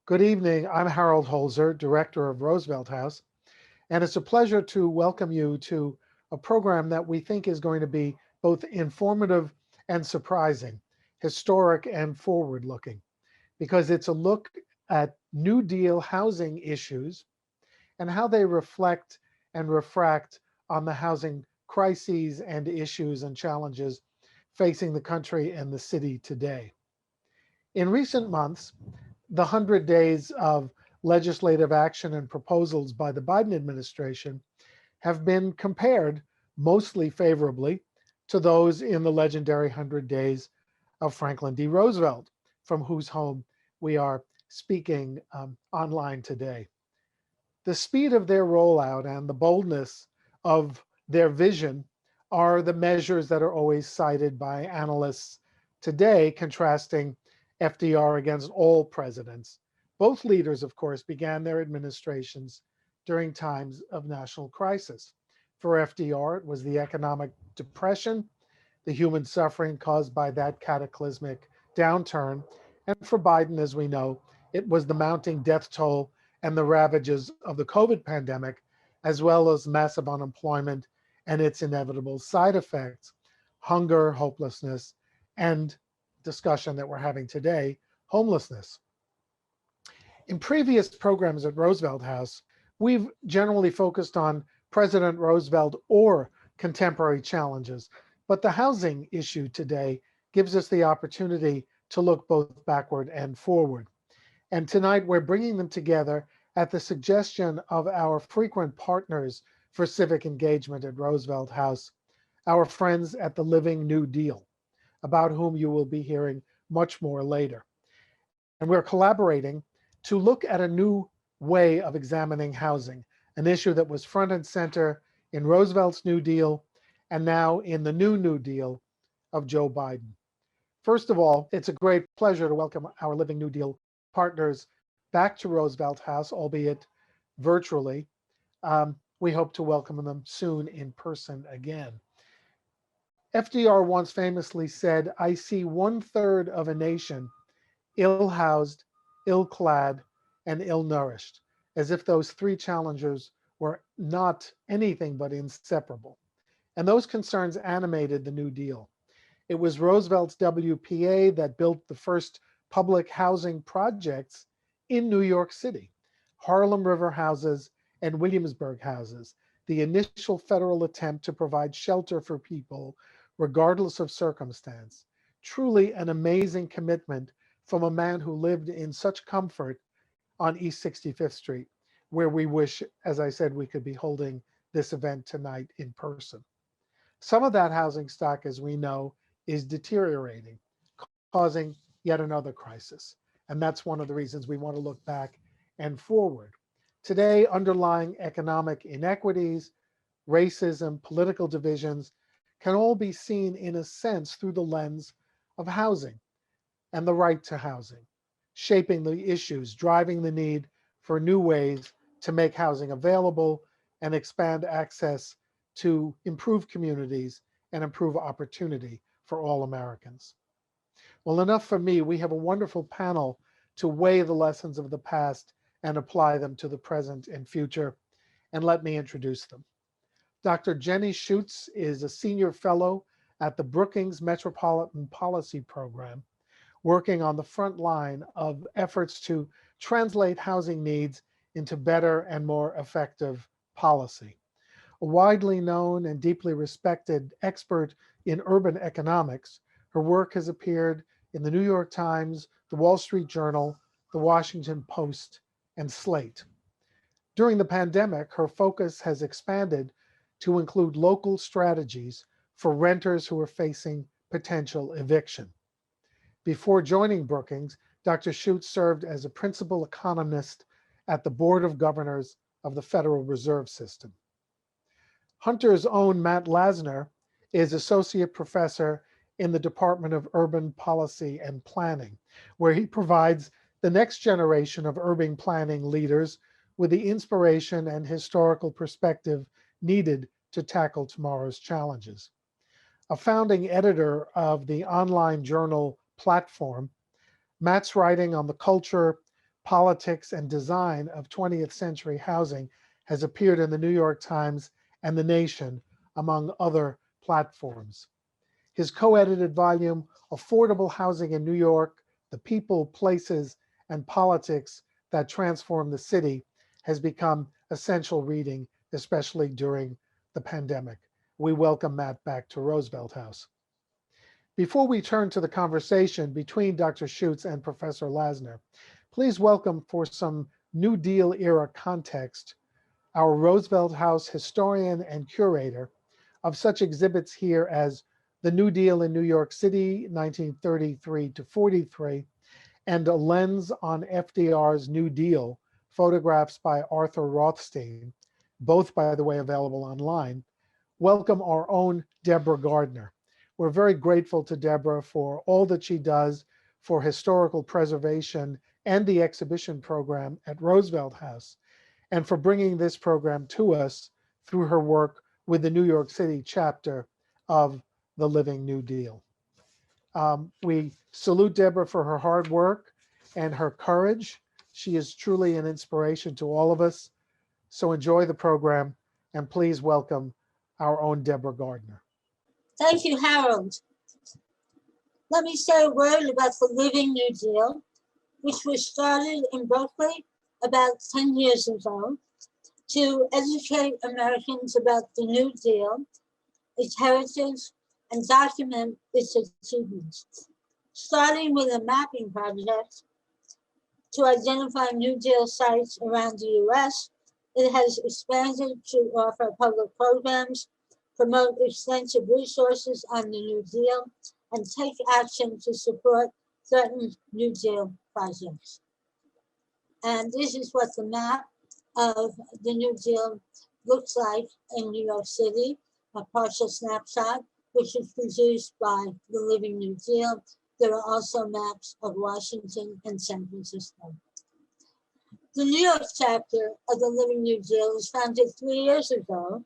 Good evening. I'm Harold Holzer, director of Roosevelt House, and it's a pleasure to welcome you to a program that we think is going to be both informative and surprising, historic and forward looking, because it's a look at New Deal housing issues and how they reflect and refract on the housing crises and issues and challenges facing the country and the city today. In recent months, the 100 days of legislative action and proposals by the Biden administration have been compared mostly favorably to those in the legendary 100 days of Franklin D. Roosevelt, from whose home we are speaking online today. The speed of their rollout and the boldness of their vision are the measures that are always cited by analysts today, contrasting FDR against all presidents. Both leaders, of course, began their administrations during times of national crisis. For FDR, it was the economic depression, the human suffering caused by that cataclysmic downturn. And for Biden, as we know, it was the mounting death toll and the ravages of the COVID pandemic, as well as massive unemployment and its inevitable side effects, hunger, hopelessness, and discussion that we're having today, homelessness. In previous programs at Roosevelt House, we've generally focused on President Roosevelt or contemporary challenges, but the housing issue today gives us the opportunity to look both backward and forward. And tonight we're bringing them together at the suggestion of our frequent partners for civic engagement at Roosevelt House, our friends at the Living New Deal, about whom you will be hearing much more later. And we're collaborating to look at a new way of examining housing, an issue that was front and center in Roosevelt's New Deal and now in the New Deal of Joe Biden. First of all, it's a great pleasure to welcome our Living New Deal partners back to Roosevelt House, albeit virtually. We hope to welcome them soon in person again. FDR once famously said, "I see 1/3 of a nation ill-housed, ill-clad, and ill-nourished," as if those three challengers were not anything but inseparable. And those concerns animated the New Deal. It was Roosevelt's WPA that built the first public housing projects in New York City, Harlem River houses and Williamsburg houses, the initial federal attempt to provide shelter for people regardless of circumstance. Truly an amazing commitment from a man who lived in such comfort on East 65th Street, where we wish, as I said, we could be holding this event tonight in person. Some of that housing stock, as we know, is deteriorating, causing yet another crisis. And that's one of the reasons we want to look back and forward. Today, underlying economic inequities, racism, political divisions can all be seen in a sense through the lens of housing and the right to housing, shaping the issues, driving the need for new ways to make housing available and expand access to improve communities and improve opportunity for all Americans. Well, enough for me. We have a wonderful panel to weigh the lessons of the past and apply them to the present and future. And let me introduce them. Dr. Jenny Schuetz is a senior fellow at the Brookings Metropolitan Policy Program, working on the front line of efforts to translate housing needs into better and more effective policy. A widely known and deeply respected expert in urban economics, her work has appeared in the New York Times, the Wall Street Journal, the Washington Post, and Slate. During the pandemic, her focus has expanded to include local strategies for renters who are facing potential eviction. Before joining Brookings, Dr. Schuetz served as a principal economist at the Board of Governors of the Federal Reserve System. Hunter's own Matt Lasner is associate professor in the Department of Urban Policy and Planning, where he provides the next generation of urban planning leaders with the inspiration and historical perspective needed to tackle tomorrow's challenges. A founding editor of the online journal Platform, Matt's writing on the culture, Politics and Design of 20th Century Housing has appeared in the New York Times and The Nation, among other platforms. His co-edited volume, Affordable Housing in New York, The People, Places, and Politics That Transform the City, has become essential reading, especially during the pandemic. We welcome Matt back to Roosevelt House. Before we turn to the conversation between Dr. Schutz and Professor Lasner, please welcome, for some New Deal era context, our Roosevelt House historian and curator of such exhibits here as The New Deal in New York City, 1933 to 43, and A Lens on FDR's New Deal, photographs by Arthur Rothstein, both, by the way, available online. Welcome our own Deborah Gardner. We're very grateful to Deborah for all that she does for historical preservation and the exhibition program at Roosevelt House, and for bringing this program to us through her work with the New York City chapter of the Living New Deal. We salute Deborah for her hard work and her courage. She is truly an inspiration to all of us. So enjoy the program, and please welcome our own Deborah Gardner. Thank you, Harold. Let me say a word about the Living New Deal, which was started in Berkeley about 10 years ago to educate Americans about the New Deal, its heritage, and document its achievements. Starting with a mapping project to identify New Deal sites around the US, it has expanded to offer public programs, promote extensive resources on the New Deal, and take action to support certain New Deal projects. And this is what the map of the New Deal looks like in New York City, a partial snapshot, which is produced by the Living New Deal. There are also maps of Washington and San Francisco. The New York chapter of the Living New Deal was founded 3 years ago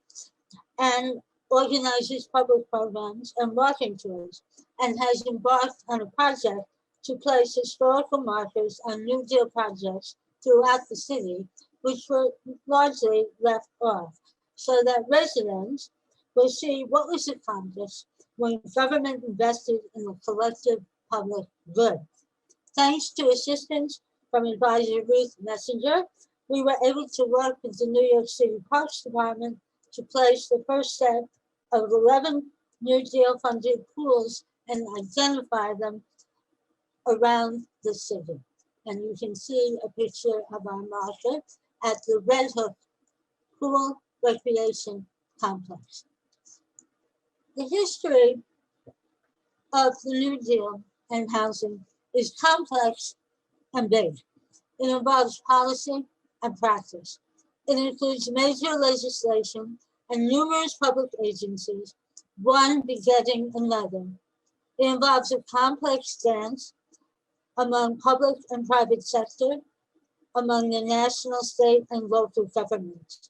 and organizes public programs and walking tours, and has embarked on a project to place historical markers on New Deal projects throughout the city, which were largely left off, so that residents will see what was accomplished when government invested in the collective public good. Thanks to assistance from advisor Ruth Messenger, we were able to work with the New York City Parks Department to place the first set of 11 New Deal funded pools and identify them around the city. And you can see a picture of our marker at the Red Hook Pool Recreation Complex. The history of the New Deal and housing is complex and big. It involves policy and practice. It includes major legislation and numerous public agencies, one begetting another. It involves a complex dance among public and private sector, among the national, state, and local governments.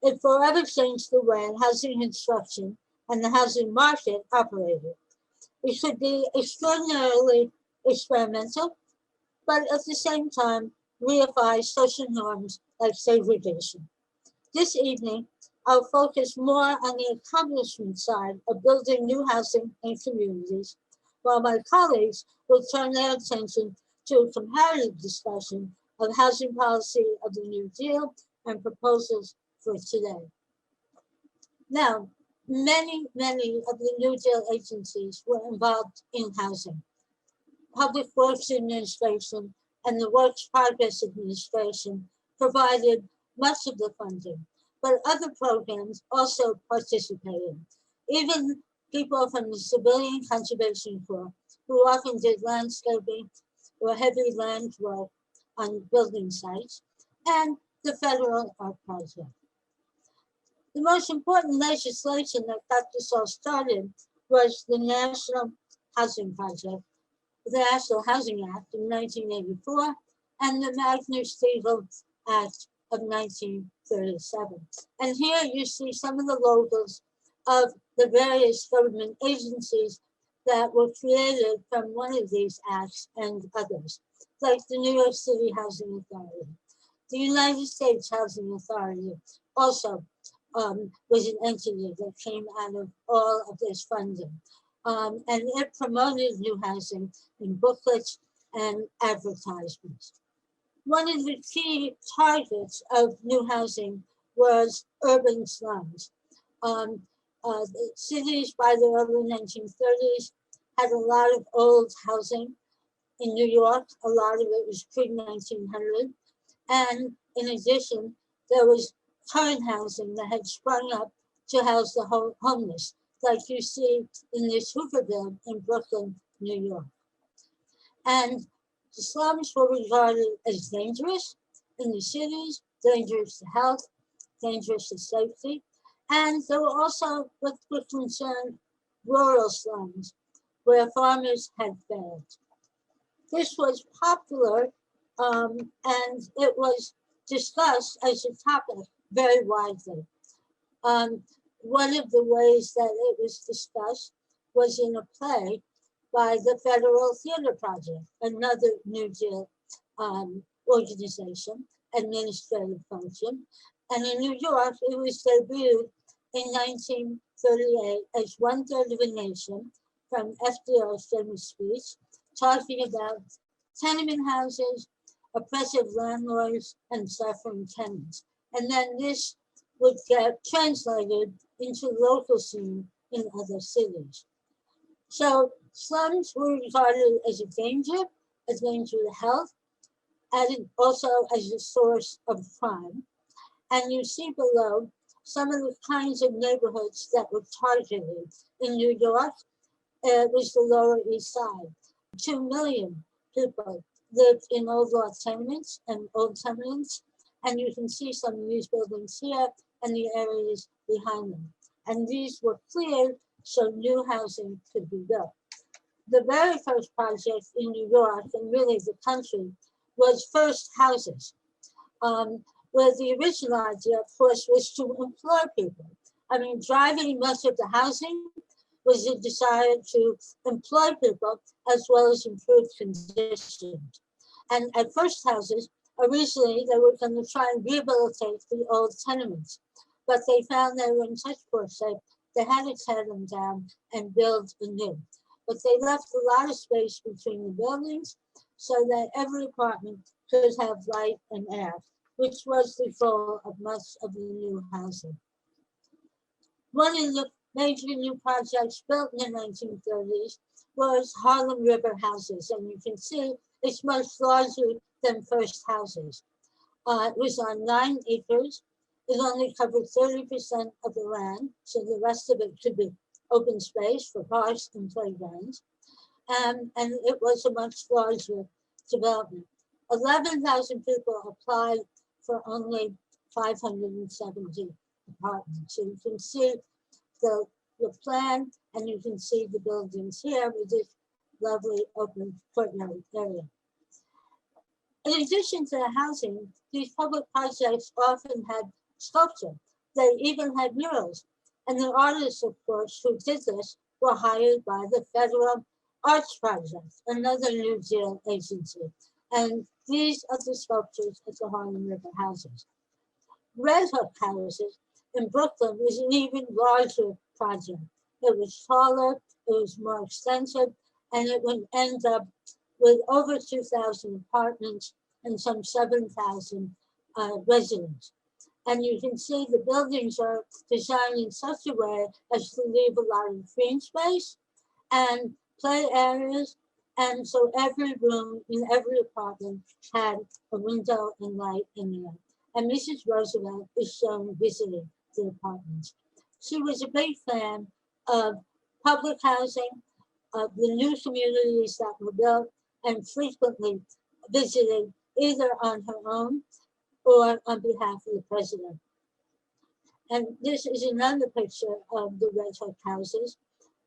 It forever changed the way housing construction and the housing market operated. It should be extraordinarily experimental, but at the same time, reify social norms like segregation. This evening, I'll focus more on the accomplishment side of building new housing and communities, while my colleagues will turn their attention to a comparative discussion of housing policy of the New Deal and proposals for today. Now, many of the New Deal agencies were involved in housing. Public Works Administration and the Works Progress Administration provided much of the funding, but other programs also participated. Even people from the Civilian Conservation Corps, who often did landscaping or heavy land work on building sites, and the Federal Art Project. The most important legislation that got this all started was the National Housing Project, the National Housing Act of 1984, and the Magner-Steagall Act of 1937. And here you see some of the logos of the various government agencies that were created from one of these acts and others. like the New York City Housing Authority. The United States Housing Authority also was an entity that came out of all of this funding. And it promoted new housing in booklets and advertisements. One of the key targets of new housing was urban slums. The cities by the early 1930s had a lot of old housing. In New York, a lot of it was pre-1900. And in addition, there was current housing that had sprung up to house the homeless, like you see in this Hooverville in Brooklyn, New York. And the slums were regarded as dangerous in the cities, dangerous to health, dangerous to safety. And there were also what would concern rural slums, where farmers had failed. This was popular, and it was discussed as a topic very widely. One of the ways that it was discussed was in a play by the Federal Theater Project, another New Deal organization, administrative function. And in New York, it was debuted in 1938 as One Third of a Nation from FDR's famous speech, talking about tenement houses, oppressive landlords, and suffering tenants. And then this would get translated into local scene in other cities. So slums were regarded as a danger to health, and also as a source of crime. And you see below some of the kinds of neighborhoods that were targeted. In New York, it was the Lower East Side. 2 million people lived in old lot tenements and old tenements, and you can see some of these buildings here and the areas behind them. And these were cleared so new housing could be built. The very first project in New York, and really the country, was First Houses, where the original idea, of course, was to employ people. I mean, driving much of the housing was a desire to employ people as well as improve conditions. And at First Houses, originally they were going to try and rehabilitate the old tenements, but they found they were in such poor shape, they had to tear them down and build anew. But they left a lot of space between the buildings so that every apartment could have light and air, which was the goal of much of the new housing. One of the major new projects built in the 1930s was Harlem River Houses, and you can see it's much larger than First Houses. It was on 9 acres. It only covered 30% of the land, so the rest of it could be open space for parks and playgrounds. And it was a much larger development. 11,000 people applied for only 570 apartments. So you can see the plan, and you can see the buildings here with this lovely open courtyard area. In addition to the housing, these public projects often had sculpture. They even had murals. And the artists, of course, who did this were hired by the Federal Arts Project, another New Deal agency. And these are the sculptures at the Harlem River Houses. Red Hook Houses in Brooklyn was an even larger project. It was taller, it was more extensive, and it would end up with over 2,000 apartments and some 7,000 residents. And you can see the buildings are designed in such a way as to leave a lot of green space and play areas. And so every room in every apartment had a window and light in there. And Mrs. Roosevelt is shown visiting the apartments. She was a big fan of public housing, of the new communities that were built, and frequently visited either on her own or on behalf of the president. And this is another picture of the Red Hook Houses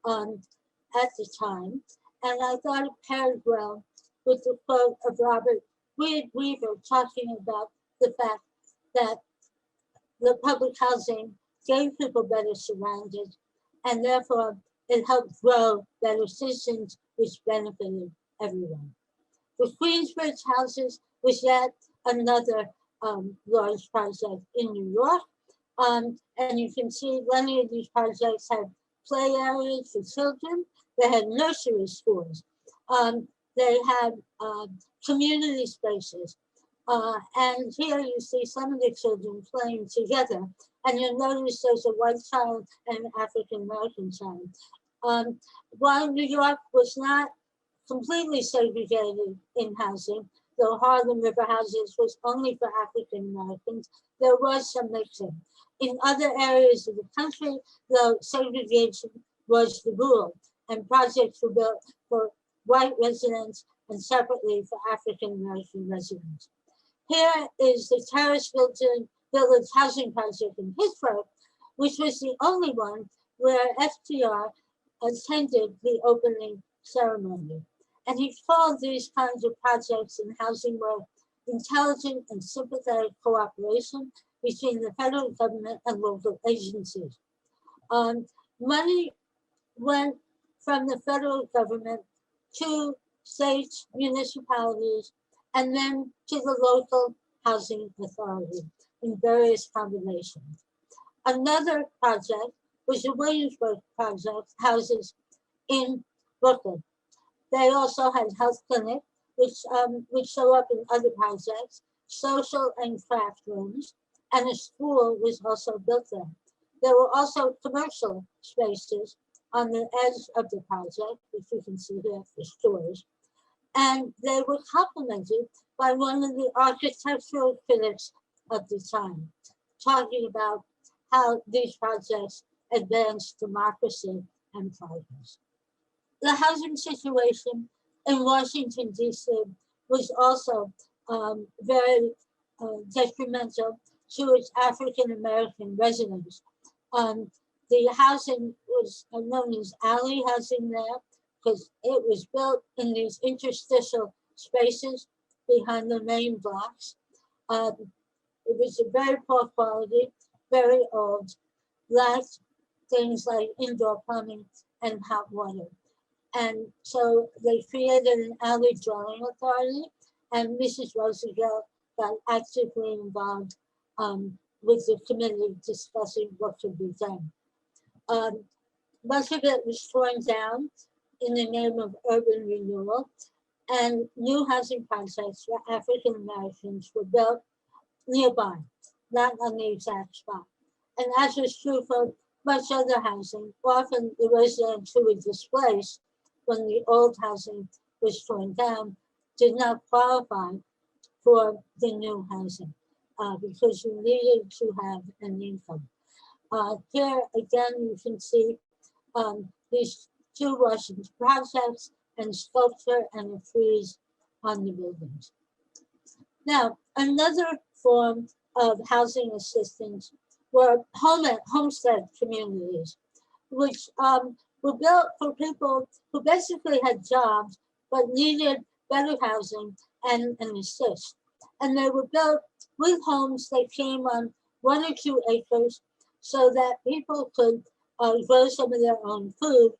at the time. And I thought it paired well with the quote of Robert Weaver talking about the fact that the public housing gave people better surroundings, and therefore it helped grow better citizens, which benefited everyone. The Queensbridge houses was yet another large project in New York. And you can see many of these projects had play areas for children. They had nursery schools. They had community spaces. And here you see some of the children playing together. And you'll notice there's a white child and an African-American child. While New York was not completely segregated in housing, though Harlem River Houses was only for African-Americans, there was some mixing. In other areas of the country, the segregation was the rule, and projects were built for white residents and separately for African-American residents. Here is the Terrace Village Housing Project in Pittsburgh, which was the only one where FDR attended the opening ceremony. And he called these kinds of projects in housing work intelligent and sympathetic cooperation between the federal government and local agencies. Money went from the federal government to states, municipalities, and then to the local housing authority in various combinations. Another project was the Williamsburg project, houses in Brooklyn. They also had health clinic, which show up in other projects, social and craft rooms, and a school was also built there. There were also commercial spaces on the edge of the project, which you can see here for stores. And they were complemented by one of the architectural critics of the time, talking about how these projects advanced democracy and progress. The housing situation in Washington, D.C. was also very detrimental to its African-American residents. The housing was known as alley housing there because it was built in these interstitial spaces behind the main blocks. It was a very poor quality, very old, lacked things like indoor plumbing and hot water. And so they created an alley dwelling authority, and Mrs. Roosevelt got actively involved with the committee discussing what could be done. Much of it was torn down in the name of urban renewal, and new housing projects for African Americans were built nearby, not on the exact spot. And as was true for much other housing, often the residents who were displaced when the old housing was torn down did not qualify for the new housing because you needed to have an income. Here again, you can see these two Washington projects and sculpture and a frieze on the buildings. Now, another form of housing assistance were homestead communities, which were built for people who basically had jobs but needed better housing and an assist. And they were built with homes that came on 1 or 2 acres so that people could grow some of their own food.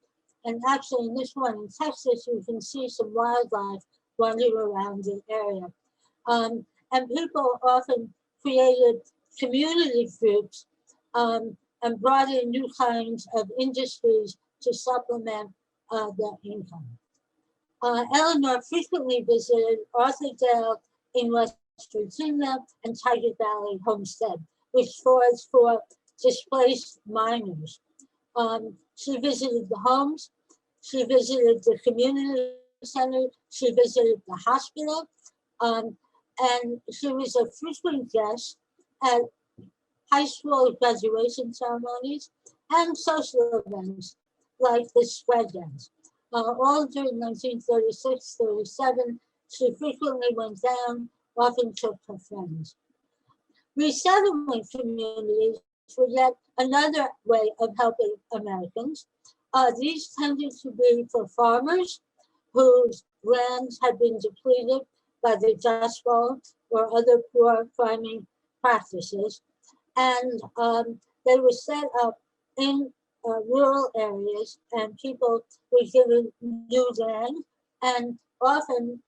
And actually in this one in Texas, you can see some wildlife wandering around the area. And people often created community groups and brought in new kinds of industries to supplement their income. Eleanor frequently visited Arthurdale in West Virginia and Tiger Valley Homestead, which was for displaced miners. She visited the homes, she visited the community center, she visited the hospital, and she was a frequent guest at high school graduation ceremonies and social events like the spread dance. All during 1936-37, she frequently went down, often took her friends. Resettlement communities were yet another way of helping Americans. These tended to be for farmers whose lands had been depleted by the Dust Bowl or other poor farming practices. And they were set up in rural areas, and people were given new land, and often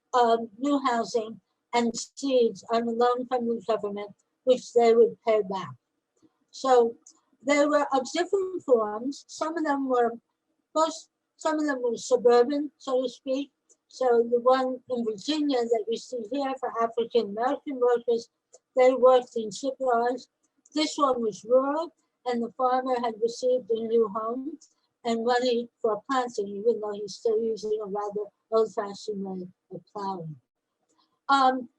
new housing and seeds on a loan from the government, which they would pay back. So they were of different forms. Some of them were suburban, so to speak. So the one in Virginia that you see here for African American workers, they worked in shipyards. This one was rural, and the farmer had received a new home and money for planting, even though he's still using a rather old-fashioned way of plowing.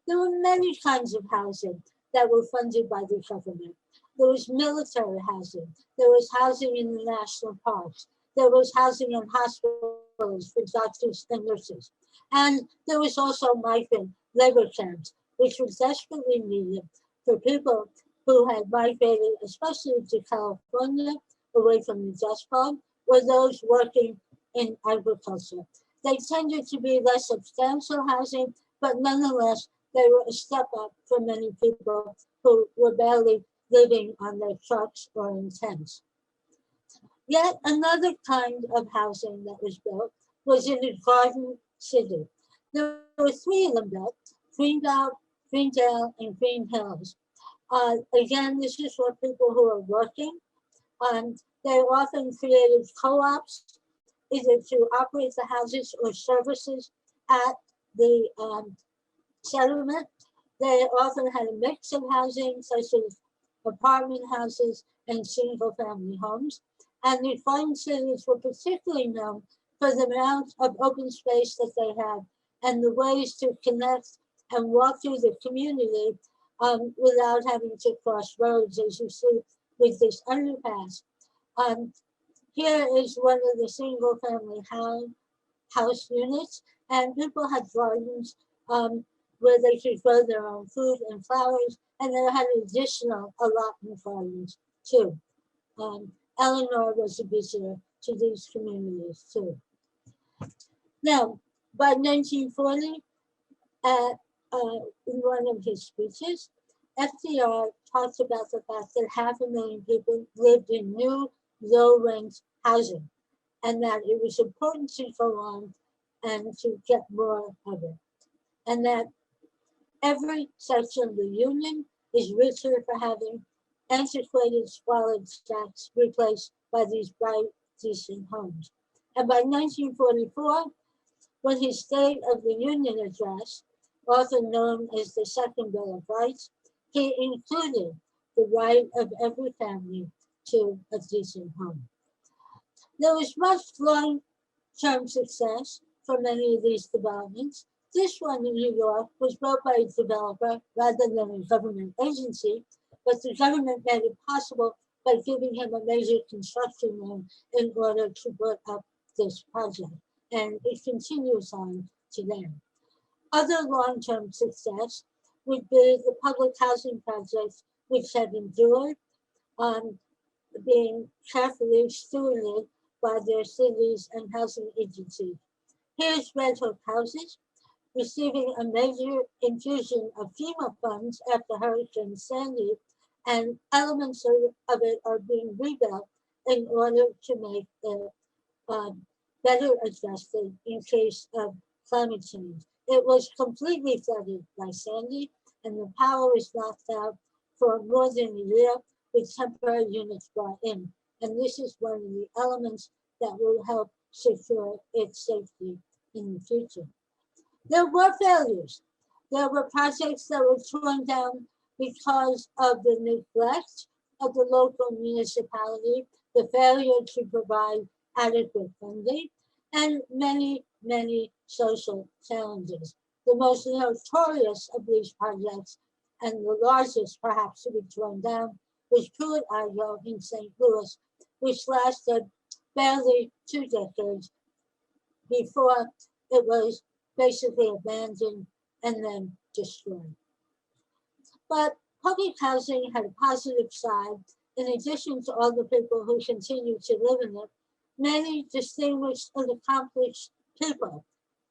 There were many kinds of housing that were funded by the government. There was military housing. There was housing in the national parks. There was housing in hospitals for doctors and nurses. And there was also migrant labor camps, which was desperately needed for people who had migrated, especially to California, away from the Dust Bowl, or those working in agriculture. They tended to be less substantial housing, but nonetheless, they were a step up for many people who were barely living on their trucks or in tents. Yet another kind of housing that was built was in a garden city. There were three of them built, Greendale, and Green Hills. Again, this is for people who are working. They often created co-ops, either to operate the houses or services at the settlement. They often had a mix of housing, such as apartment houses and single-family homes. And the farm cities were particularly known for the amount of open space that they had and the ways to connect and walk through the community without having to cross roads, as you see with this underpass. Here is one of the single-family house units, and people had gardens where they could grow their own food and flowers, and they had additional allotment gardens too. Eleanor was a visitor to these communities too. Now, by 1940, in one of his speeches, FDR talked about the fact that 500,000 people lived in new low-rent housing, and that it was important to go on and to get more of it, and that every section of the Union is richer for having antiquated, squalid stacks replaced by these bright, decent homes. And by 1944, when his State of the Union address, often known as the Second Bill of Rights, he included the right of every family to a decent home. There was much long-term success for many of these developments. This one in New York was built by a developer rather than a government agency, but the government made it possible by giving him a major construction loan in order to put up this project. And it continues on today. Other long-term success would be the public housing projects which have endured, being carefully stewarded by their cities and housing agencies. Here's Red Hook Houses, receiving a major infusion of FEMA funds after Hurricane Sandy, and elements of it are being rebuilt in order to make it better adjusted in case of climate change. It was completely flooded by Sandy, and the power was knocked out for more than a year with temporary units brought in. And this is one of the elements that will help secure its safety in the future. There were failures. There were projects that were torn down because of the neglect of the local municipality, the failure to provide adequate funding, and many, many social challenges. The most notorious of these projects, and the largest perhaps to be torn down, was Pruitt-Igoe in St. Louis, which lasted barely 2 decades before it was basically abandoned and then destroyed. But public housing had a positive side. In addition to all the people who continue to live in it, many distinguished and accomplished people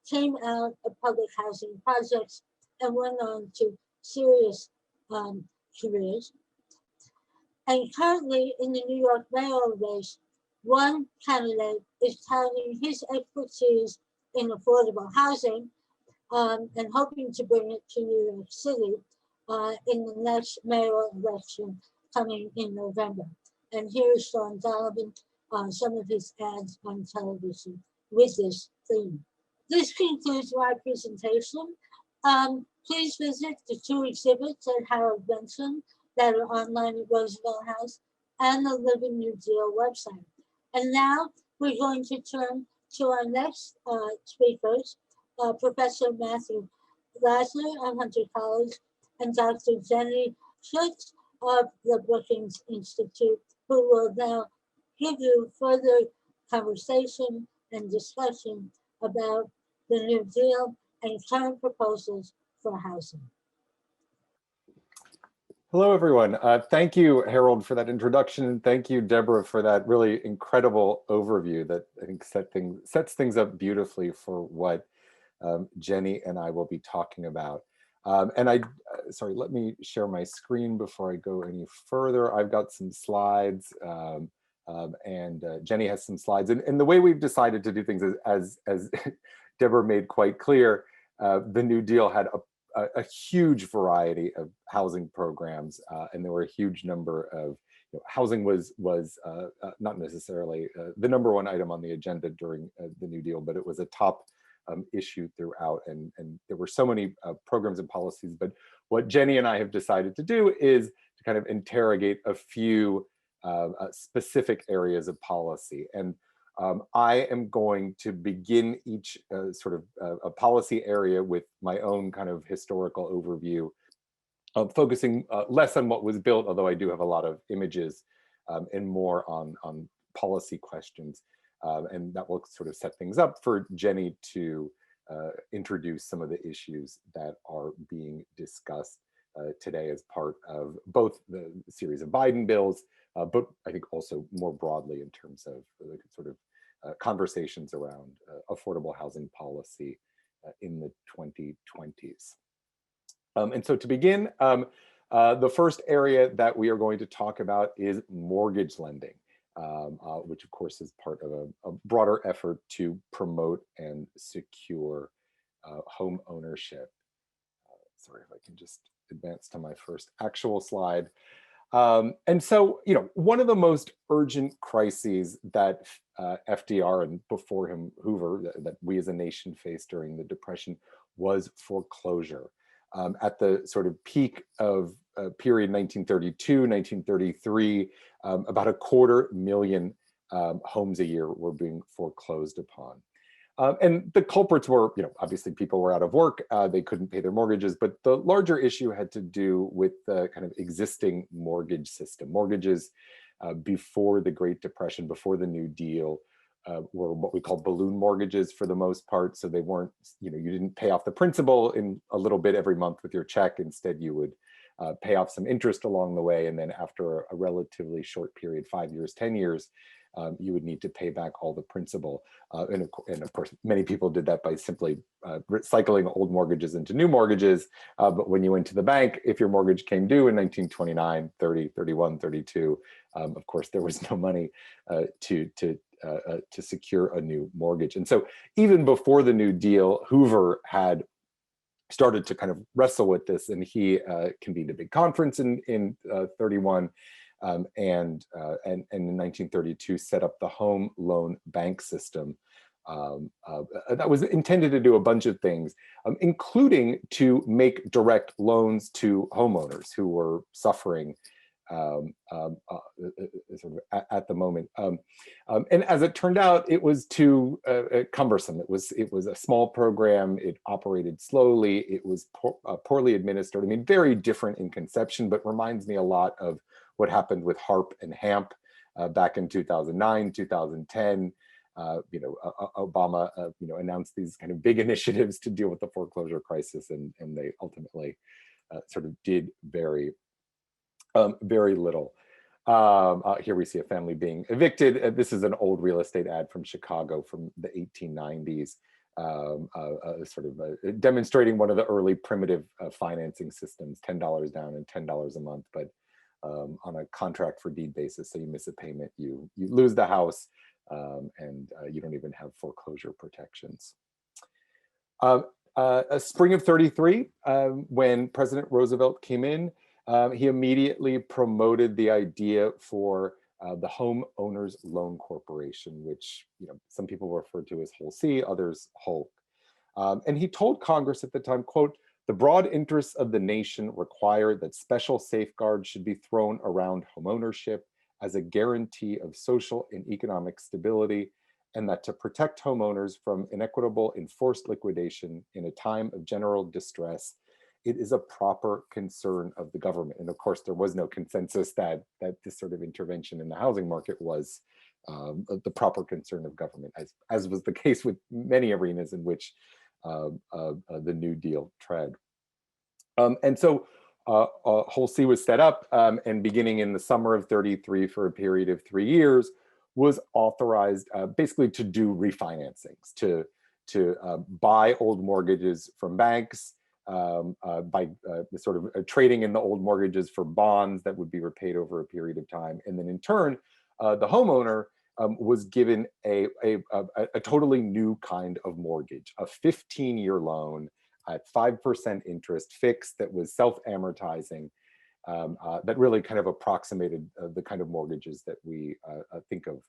came out of public housing projects and went on to serious careers. And currently in the New York mayoral race, one candidate is touting his expertise in affordable housing, and hoping to bring it to New York City in the next mayoral election coming in November. And here is Sean Donovan, some of his ads on television with this theme. This concludes my presentation. Please visit the two exhibits that Harold mentioned that are online at Roosevelt House and the Living New Deal website. And now we're going to turn to our next speakers, Professor Matthew Lasner of Hunter College and Dr. Jenny Schutz of the Brookings Institute, who will now give you further conversation and discussion about the New Deal and current proposals for housing. Hello, everyone. Thank you, Harold, for that introduction. And thank you, Deborah, for that really incredible overview that I think sets things up beautifully for what Jenny and I will be talking about. Sorry, let me share my screen before I go any further. I've got some slides and Jenny has some slides. And the way we've decided to do things is, as Deborah made quite clear, the New Deal had a huge variety of housing programs, and there were a huge number of, housing was not necessarily the number one item on the agenda during the New Deal, but it was a top issue throughout, and there were so many programs and policies. But what Jenny and I have decided to do is to kind of interrogate a few specific areas of policy. And I am going to begin each sort of a policy area with my own kind of historical overview, focusing less on what was built, although I do have a lot of images, and more on policy questions. And that will sort of set things up for Jenny to introduce some of the issues that are being discussed today as part of both the series of Biden bills, but I think also more broadly in terms of the sort of conversations around affordable housing policy in the 2020s. And so to begin, the first area that we are going to talk about is mortgage lending, which of course is part of a broader effort to promote and secure home ownership. Sorry if I can just advance to my first actual slide. And so, one of the most urgent crises that FDR and before him Hoover, that we as a nation faced during the Depression, was foreclosure. At the sort of peak of period 1932, 1933, about 250,000 homes a year were being foreclosed upon. And the culprits were, obviously people were out of work, they couldn't pay their mortgages, but the larger issue had to do with the kind of existing mortgage system. Mortgages before the Great Depression, before the New Deal, were what we call balloon mortgages for the most part. So they weren't, you didn't pay off the principal in a little bit every month with your check. Instead, you would pay off some interest along the way. And then after a relatively short period, 5 years, 10 years, you would need to pay back all the principal. And of course, many people did that by simply recycling old mortgages into new mortgages. But when you went to the bank, if your mortgage came due in 1929, 30, 31, 32, of course, there was no money to secure a new mortgage. And so even before the New Deal, Hoover had started to kind of wrestle with this, and he convened a big conference in 31. And in 1932 set up the home loan bank system that was intended to do a bunch of things, including to make direct loans to homeowners who were suffering sort of at the moment. And as it turned out, it was too cumbersome. It was a small program. It operated slowly. It was poorly administered. I mean, very different in conception, but reminds me a lot of what happened with HARP and HAMP back in 2009, 2010. Obama, announced these kind of big initiatives to deal with the foreclosure crisis, and they ultimately sort of did very little. Here we see a family being evicted. This is an old real estate ad from Chicago from the 1890s, sort of demonstrating one of the early primitive financing systems, $10 down and $10 a month, but on a contract for deed basis. So you miss a payment, you lose the house, and you don't even have foreclosure protections. Spring of 33, when President Roosevelt came in, he immediately promoted the idea for the Home Owners Loan Corporation, which some people refer to as Whole C, others HOLC. And he told Congress at the time, quote, "The broad interests of the nation require that special safeguards should be thrown around homeownership as a guarantee of social and economic stability, and that to protect homeowners from inequitable enforced liquidation in a time of general distress, it is a proper concern of the government." And of course, there was no consensus that this sort of intervention in the housing market was the proper concern of government, as was the case with many arenas in which the New Deal tread. And so Whole C was set up, and beginning in the summer of 33 for a period of 3 years, was authorized basically to do refinancings, to buy old mortgages from banks, by sort of trading in the old mortgages for bonds that would be repaid over a period of time. And then in turn, the homeowner was given a totally new kind of mortgage, a 15-year loan at 5% interest, fixed, that was self-amortizing, that really kind of approximated the kind of mortgages that we think of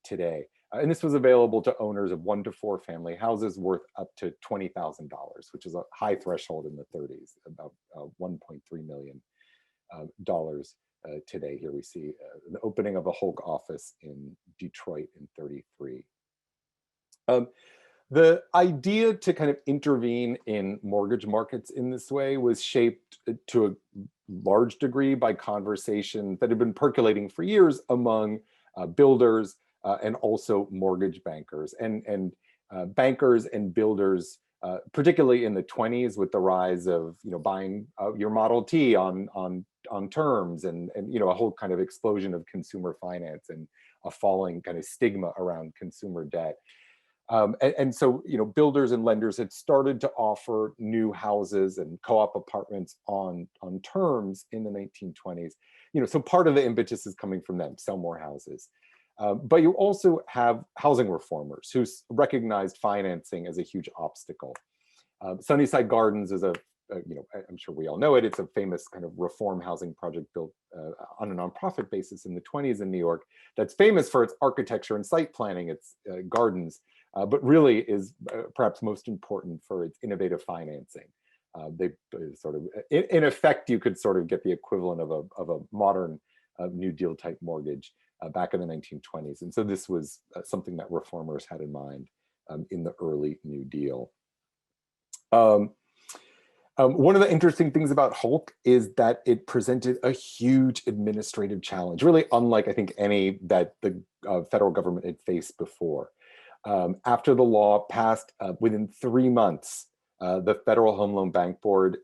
today. And this was available to owners of 1 to 4 family houses worth up to $20,000, which is a high threshold in the 30s, about $1.3 million today. Here we see the opening of a HOLC office in Detroit in 33. The idea to kind of intervene in mortgage markets in this way was shaped to a large degree by conversations that had been percolating for years among builders and also mortgage bankers. And bankers and builders, particularly in the 20s, with the rise of buying your Model T on terms, and a whole kind of explosion of consumer finance and a falling kind of stigma around consumer debt. And so, builders and lenders had started to offer new houses and co-op apartments on terms in the 1920s. So part of the impetus is coming from them, sell more houses. But you also have housing reformers who recognized financing as a huge obstacle. Sunnyside Gardens is I'm sure we all know it. It's a famous kind of reform housing project built on a nonprofit basis in the 20s in New York, that's famous for its architecture and site planning, its gardens, but really is perhaps most important for its innovative financing. They sort of, in effect, you could sort of get the equivalent of a modern New Deal type mortgage back in the 1920s. And so this was something that reformers had in mind in the early New Deal. One of the interesting things about HOLC is that it presented a huge administrative challenge, really unlike, I think, any that the federal government had faced before. After the law passed, within 3 months, the Federal Home Loan Bank Board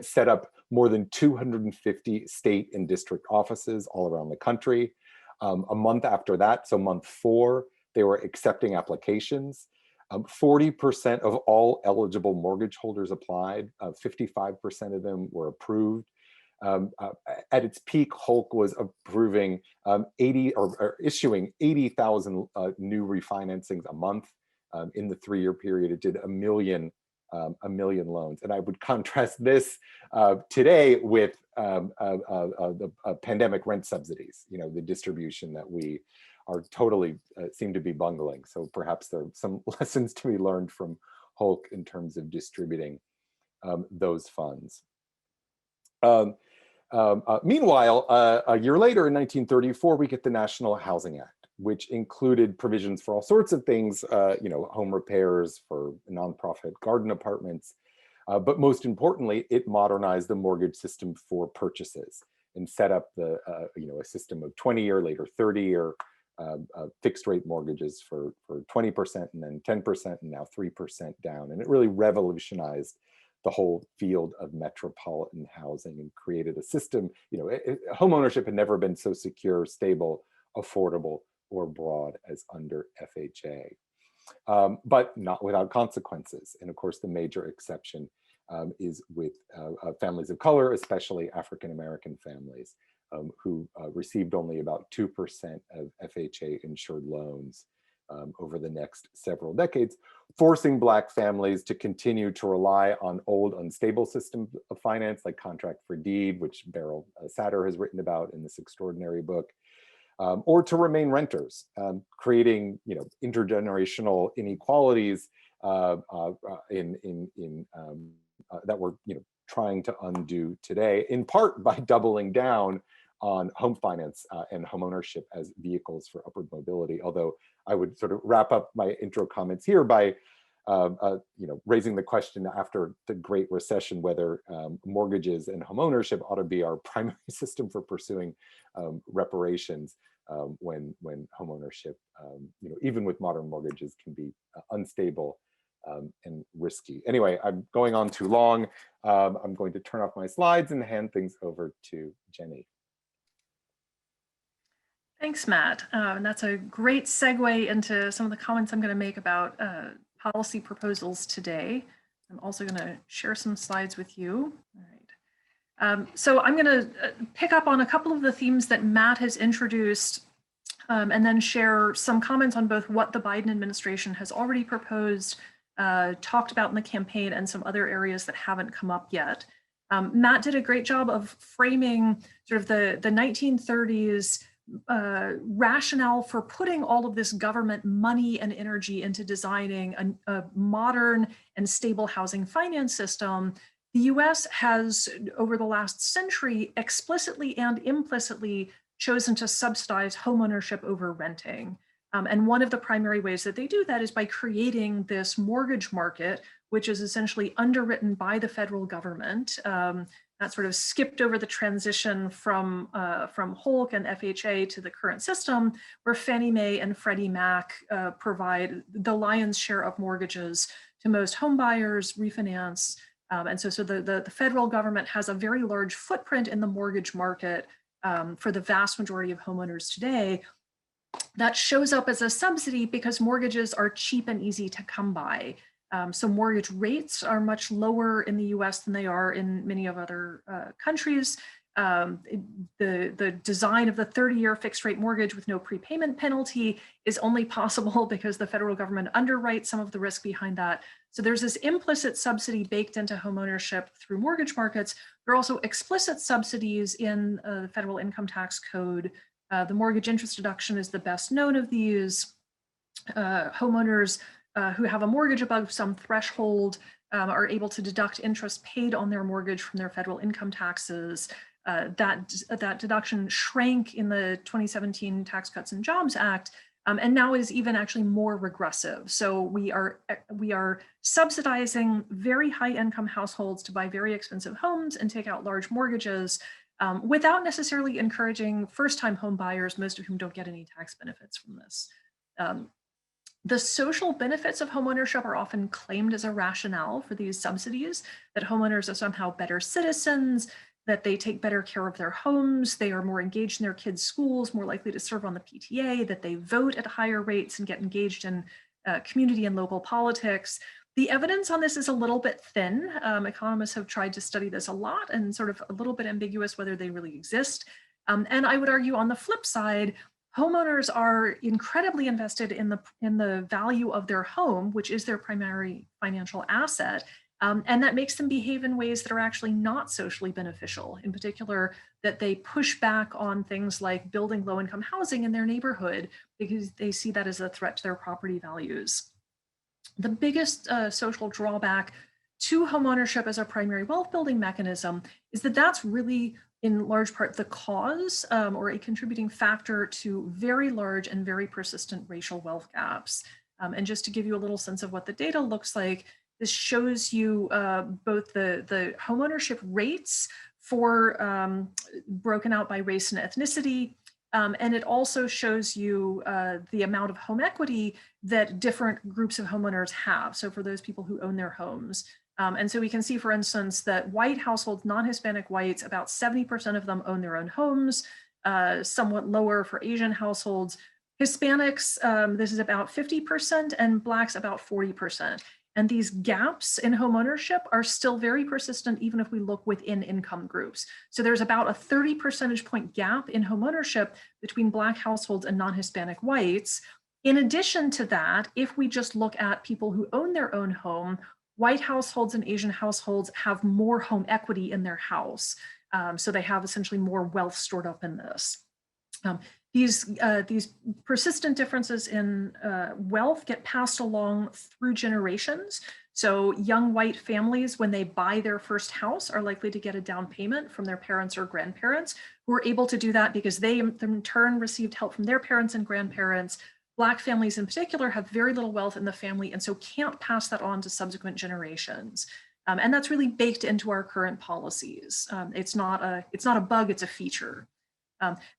set up more than 250 state and district offices all around the country. A month after that, so month 4, they were accepting applications. 40% of all eligible mortgage holders applied. 55% of them were approved. At its peak, HOLC was approving issuing 80,000 new refinancings a month. In the 3-year period, it did a million loans. And I would contrast this today with the pandemic rent subsidies, the distribution that we are totally seem to be bungling. So perhaps there are some lessons to be learned from HOLC in terms of distributing those funds. Meanwhile, a year later in 1934, we get the National Housing Act, which included provisions for all sorts of things, home repairs, for nonprofit garden apartments. But most importantly, it modernized the mortgage system for purchases and set up a system of 20-year, later 30-year fixed rate mortgages for 20% and then 10% and now 3% down. And it really revolutionized the whole field of metropolitan housing and created a system. Home ownership had never been so secure, stable, affordable, or broad as under FHA, but not without consequences. And of course, the major exception is with families of color, especially African-American families, who received only about 2% of FHA insured loans over the next several decades, forcing Black families to continue to rely on old unstable systems of finance like contract for deed, which Beryl Satter has written about in this extraordinary book, or to remain renters, creating intergenerational inequalities that we're trying to undo today, in part by doubling down on home finance and homeownership as vehicles for upward mobility. Although I would sort of wrap up my intro comments here by raising the question after the Great Recession whether mortgages and homeownership ought to be our primary system for pursuing reparations when homeownership, even with modern mortgages, can be unstable and risky. Anyway, I'm going on too long. I'm going to turn off my slides and hand things over to Jenny. Thanks, Matt. And that's a great segue into some of the comments I'm going to make about policy proposals today. I'm also going to share some slides with you. All right. So I'm going to pick up on a couple of the themes that Matt has introduced and then share some comments on both what the Biden administration has already proposed, talked about in the campaign, and some other areas that haven't come up yet. Matt did a great job of framing sort of the 1930s rationale for putting all of this government money and energy into designing a modern and stable housing finance system. The US has, over the last century, explicitly and implicitly chosen to subsidize homeownership over renting. And one of the primary ways that they do that is by creating this mortgage market, which is essentially underwritten by the federal government. That sort of skipped over the transition from HOLC and FHA to the current system, where Fannie Mae and Freddie Mac provide the lion's share of mortgages to most home buyers, refinance. And so the federal government has a very large footprint in the mortgage market for the vast majority of homeowners today. That shows up as a subsidy because mortgages are cheap and easy to come by. So mortgage rates are much lower in the US than they are in many of other countries. The design of the 30-year fixed rate mortgage with no prepayment penalty is only possible because the federal government underwrites some of the risk behind that. So there's this implicit subsidy baked into homeownership through mortgage markets. There are also explicit subsidies in the federal income tax code. The mortgage interest deduction is the best known of these. Homeowners who have a mortgage above some threshold are able to deduct interest paid on their mortgage from their federal income taxes. That deduction shrank in the 2017 Tax Cuts and Jobs Act, and now is even actually more regressive. So we are subsidizing very high income households to buy very expensive homes and take out large mortgages without necessarily encouraging first-time home buyers, most of whom don't get any tax benefits from this. The social benefits of homeownership are often claimed as a rationale for these subsidies, that homeowners are somehow better citizens, that they take better care of their homes, they are more engaged in their kids' schools, more likely to serve on the PTA, that they vote at higher rates and get engaged in community and local politics. The evidence on this is a little bit thin. Economists have tried to study this a lot and sort of a little bit ambiguous whether they really exist. And I would argue on the flip side, homeowners are incredibly invested in the value of their home, which is their primary financial asset. And that makes them behave in ways that are actually not socially beneficial. In particular, that they push back on things like building low-income housing in their neighborhood because they see that as a threat to their property values. The biggest social drawback to homeownership as a primary wealth-building mechanism is that that's really in large part the cause or a contributing factor to very large and very persistent racial wealth gaps. And just to give you a little sense of what the data looks like, this shows you both the homeownership rates for broken out by race and ethnicity, and it also shows you the amount of home equity that different groups of homeowners have. So for those people who own their homes. And so we can see, for instance, that white households, non-Hispanic whites, about 70% of them own their own homes, somewhat lower for Asian households. Hispanics, this is about 50%, and Blacks about 40%. And these gaps in homeownership are still very persistent, even if we look within income groups. So there's about a 30 percentage point gap in homeownership between Black households and non-Hispanic whites. In addition to that, if we just look at people who own their own home, white households and Asian households have more home equity in their house. So they have essentially more wealth stored up in this. These persistent differences in wealth get passed along through generations. So young white families, when they buy their first house, are likely to get a down payment from their parents or grandparents, who are able to do that because they in turn received help from their parents and grandparents. Black families in particular have very little wealth in the family and so can't pass that on to subsequent generations. And that's really baked into our current policies. It's not a bug, it's a feature.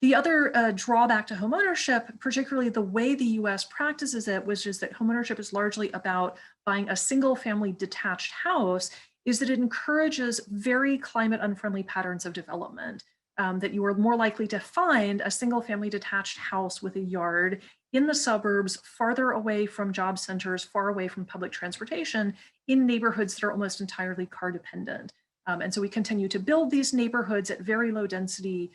The other drawback to homeownership, particularly the way the US practices it, which is that homeownership is largely about buying a single family detached house, is that it encourages very climate unfriendly patterns of development. That you are more likely to find a single family detached house with a yard in the suburbs, farther away from job centers, far away from public transportation, in neighborhoods that are almost entirely car dependent. And so we continue to build these neighborhoods at very low density,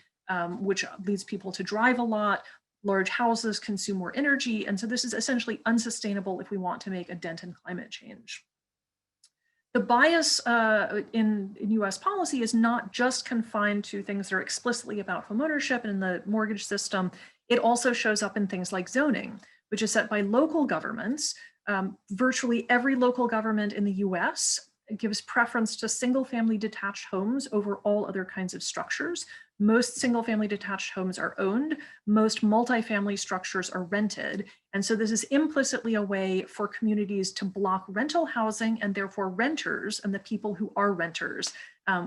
which leads people to drive a lot. Large houses consume more energy. And so this is essentially unsustainable if we want to make a dent in climate change. The bias in US policy is not just confined to things that are explicitly about homeownership and in the mortgage system. It also shows up in things like zoning, which is set by local governments. Virtually every local government in the US gives preference to single family detached homes over all other kinds of structures. Most single family detached homes are owned. Most multifamily structures are rented. And so this is implicitly a way for communities to block rental housing and therefore renters and the people who are renters,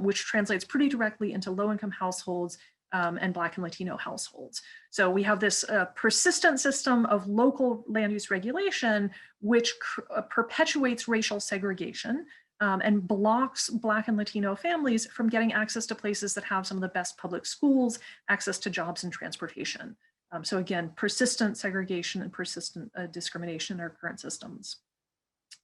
which translates pretty directly into low-income households and Black and Latino households. So we have this persistent system of local land use regulation, which perpetuates racial segregation and blocks Black and Latino families from getting access to places that have some of the best public schools, access to jobs and transportation. So again, persistent segregation and persistent discrimination in our current systems.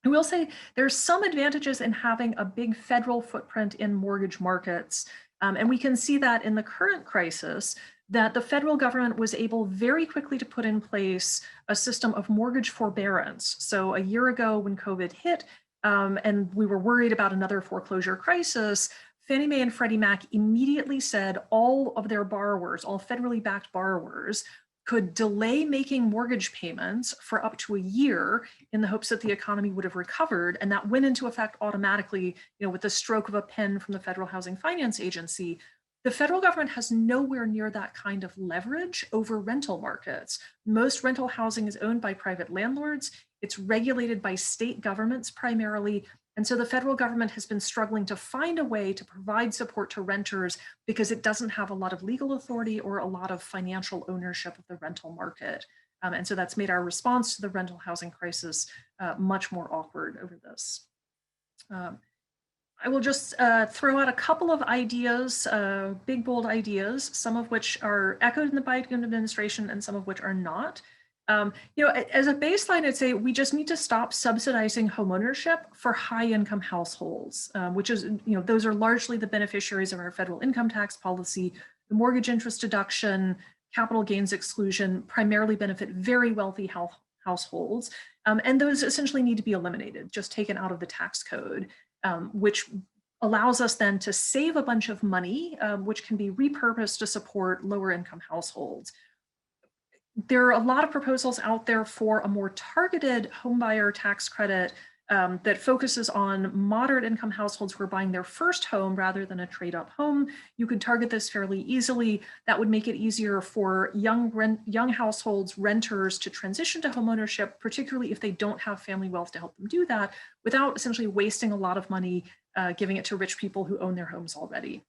I will say there's some advantages in having a big federal footprint in mortgage markets. And we can see that in the current crisis, that the federal government was able very quickly to put in place a system of mortgage forbearance. So a year ago when COVID hit, and we were worried about another foreclosure crisis, Fannie Mae and Freddie Mac immediately said all of their borrowers, all federally backed borrowers, could delay making mortgage payments for up to a year in the hopes that the economy would have recovered. And that went into effect automatically, with the stroke of a pen from the Federal Housing Finance Agency. The federal government has nowhere near that kind of leverage over rental markets. Most rental housing is owned by private landlords. It's regulated by state governments primarily. And so the federal government has been struggling to find a way to provide support to renters because it doesn't have a lot of legal authority or a lot of financial ownership of the rental market. And so that's made our response to the rental housing crisis much more awkward over this. I will just throw out a couple of ideas, big, bold ideas, some of which are echoed in the Biden administration and some of which are not. As a baseline, I'd say we just need to stop subsidizing homeownership for high-income households, which is, those are largely the beneficiaries of our federal income tax policy. The mortgage interest deduction, capital gains exclusion primarily benefit very wealthy households, and those essentially need to be eliminated, just taken out of the tax code, which allows us then to save a bunch of money, which can be repurposed to support lower-income households. There are a lot of proposals out there for a more targeted homebuyer tax credit that focuses on moderate income households who are buying their first home rather than a trade-up home. You could target this fairly easily. That would make it easier for young households, renters to transition to homeownership, particularly if they don't have family wealth to help them do that, without essentially wasting a lot of money giving it to rich people who own their homes already.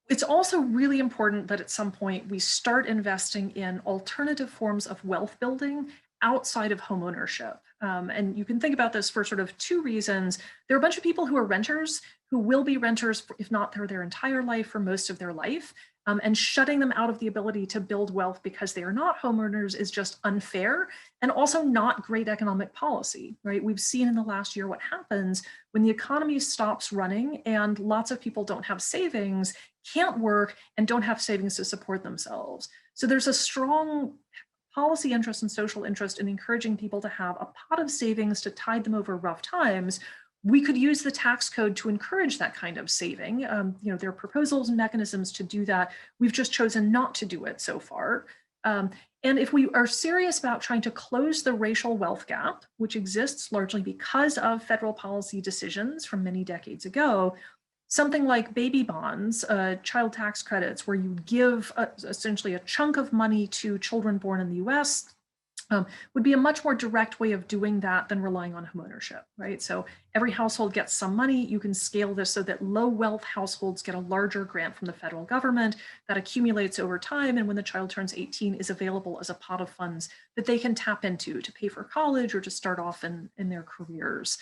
It's also really important that at some point we start investing in alternative forms of wealth building outside of homeownership. And you can think about this for sort of two reasons. There are a bunch of people who are renters who will be renters, if not their entire life, for most of their life. And shutting them out of the ability to build wealth because they are not homeowners is just unfair and also not great economic policy, right? We've seen in the last year what happens when the economy stops running and lots of people don't have savings, can't work, and don't have savings to support themselves. So there's a strong policy interest and social interest in encouraging people to have a pot of savings to tide them over rough times, we could use the tax code to encourage that kind of saving. There are proposals and mechanisms to do that. We've just chosen not to do it so far. And if we are serious about trying to close the racial wealth gap, which exists largely because of federal policy decisions from many decades ago, something like baby bonds, child tax credits, where you give essentially a chunk of money to children born in the US, would be a much more direct way of doing that than relying on homeownership, right? So every household gets some money. You can scale this so that low wealth households get a larger grant from the federal government that accumulates over time. And when the child turns 18, is available as a pot of funds that they can tap into to pay for college or to start off in their careers.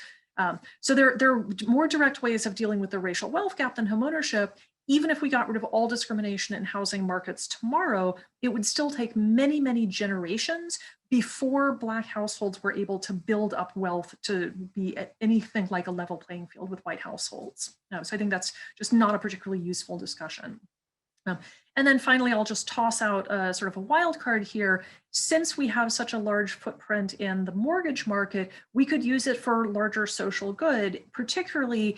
So there are more direct ways of dealing with the racial wealth gap than homeownership. Even if we got rid of all discrimination in housing markets tomorrow, it would still take many, many generations before Black households were able to build up wealth to be at anything like a level playing field with white households. So I think that's just not a particularly useful discussion. And then finally, I'll just toss out sort of a wild card here. Since we have such a large footprint in the mortgage market, we could use it for larger social good, particularly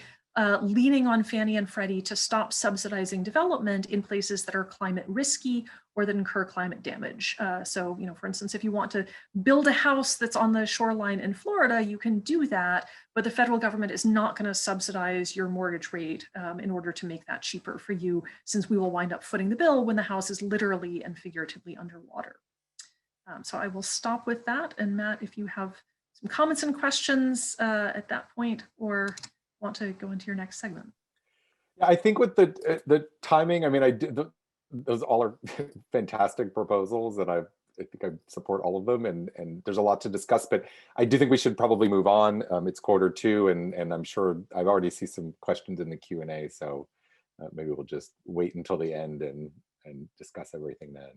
leaning on Fannie and Freddie to stop subsidizing development in places that are climate risky or that incur climate damage. So, for instance, if you want to build a house that's on the shoreline in Florida, you can do that, but the federal government is not going to subsidize your mortgage rate in order to make that cheaper for you, since we will wind up footing the bill when the house is literally and figuratively underwater. So I will stop with that. And Matt, if you have some comments and questions at that point, or want to go into your next segment. Yeah, I think with the timing, I mean, those all are fantastic proposals, and I think I support all of them, and there's a lot to discuss, but I do think we should probably move on. It's 1:45, and I'm sure I've already see some questions in the Q&A, so maybe we'll just wait until the end and discuss everything then.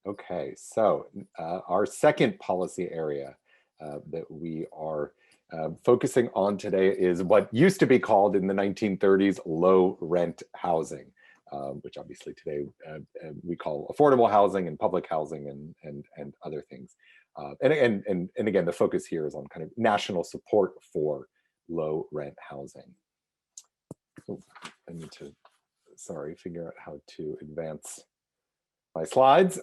Okay, so our second policy area that we are focusing on today is what used to be called in the 1930s low rent housing, which obviously today we call affordable housing and public housing and other things. And again, the focus here is on kind of national support for low rent housing. Oh, I need to, figure out how to advance my slides.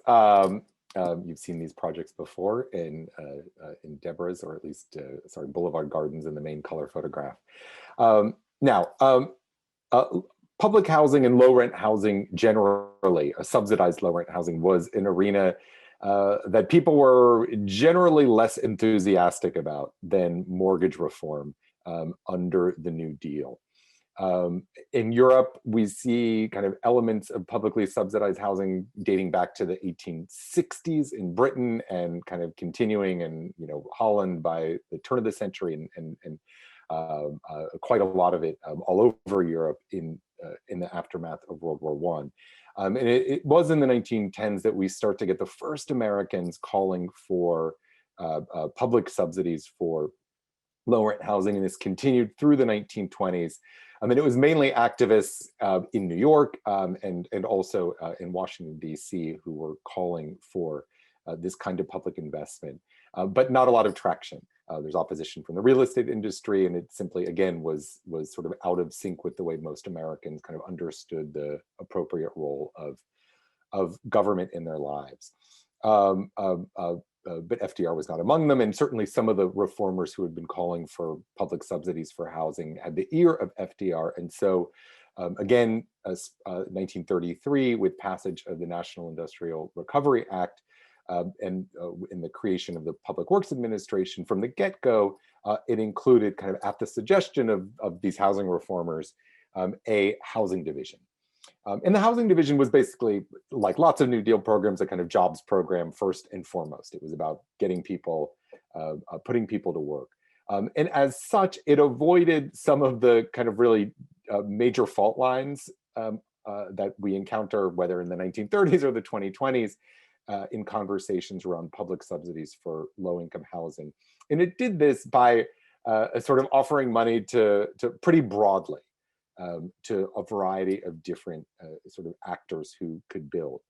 You've seen these projects before in Deborah's, or at least, Boulevard Gardens in the main color photograph. Public housing and low rent housing generally, subsidized low rent housing, was an arena that people were generally less enthusiastic about than mortgage reform under the New Deal. In Europe, we see kind of elements of publicly subsidized housing dating back to the 1860s in Britain, and kind of continuing in Holland by the turn of the century, and quite a lot of it all over Europe in the aftermath of World War I. And it was in the 1910s that we start to get the first Americans calling for public subsidies for low rent housing, and this continued through the 1920s. And it was mainly activists in New York and also in Washington, D.C., who were calling for this kind of public investment, but not a lot of traction. There's opposition from the real estate industry, and it simply, again, was sort of out of sync with the way most Americans kind of understood the appropriate role of government in their lives. But FDR was not among them, and certainly some of the reformers who had been calling for public subsidies for housing had the ear of FDR. And so again, 1933, with passage of the National Industrial Recovery Act and in the creation of the Public Works Administration, from the get-go, it included, kind of at the suggestion of these housing reformers, a housing division. And the housing division was basically, like lots of New Deal programs, a kind of jobs program first and foremost. It was about getting people, putting people to work. And as such, it avoided some of the kind of really major fault lines that we encounter, whether in the 1930s or the 2020s, in conversations around public subsidies for low-income housing. And it did this by sort of offering money to pretty broadly. To a variety of different sort of actors who could build.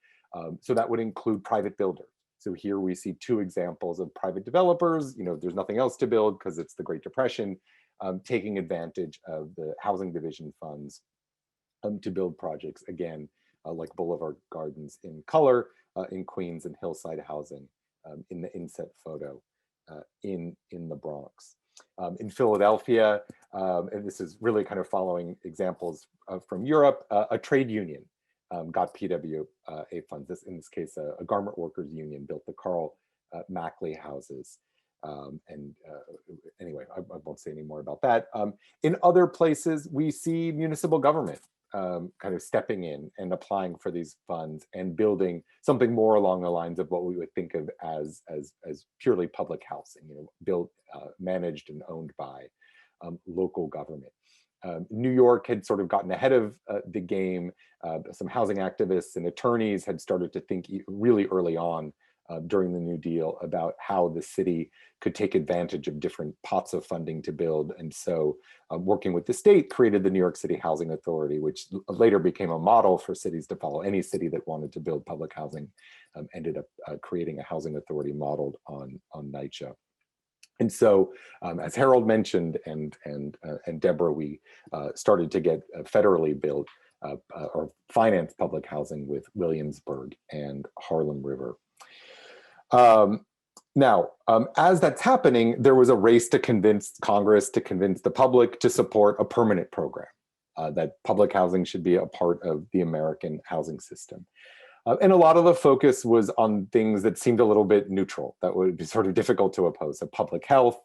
So that would include private builders. So here we see two examples of private developers. There's nothing else to build because it's the Great Depression, taking advantage of the housing division funds to build projects, again, like Boulevard Gardens in color in Queens and Hillside Housing in the inset photo in the Bronx. In Philadelphia, and this is really kind of following examples from Europe, a trade union got PWA funds. In this case, a garment workers union built the Carl Mackley houses. Anyway, I won't say any more about that. In other places, we see municipal government kind of stepping in and applying for these funds and building something more along the lines of what we would think of as purely public housing, built, managed and owned by local government. New York had sort of gotten ahead of the game. Some housing activists and attorneys had started to think really early on during the New Deal about how the city could take advantage of different pots of funding to build. And so working with the state created the New York City Housing Authority, which later became a model for cities to follow. Any city that wanted to build public housing ended up creating a housing authority modeled on NYCHA. And so, as Harold mentioned, and Deborah, we started to get federally built or financed public housing with Williamsburg and Harlem River. Now, as that's happening, there was a race to convince Congress, to convince the public to support a permanent program, that public housing should be a part of the American housing system. And a lot of the focus was on things that seemed a little bit neutral, that would be sort of difficult to oppose. So public health,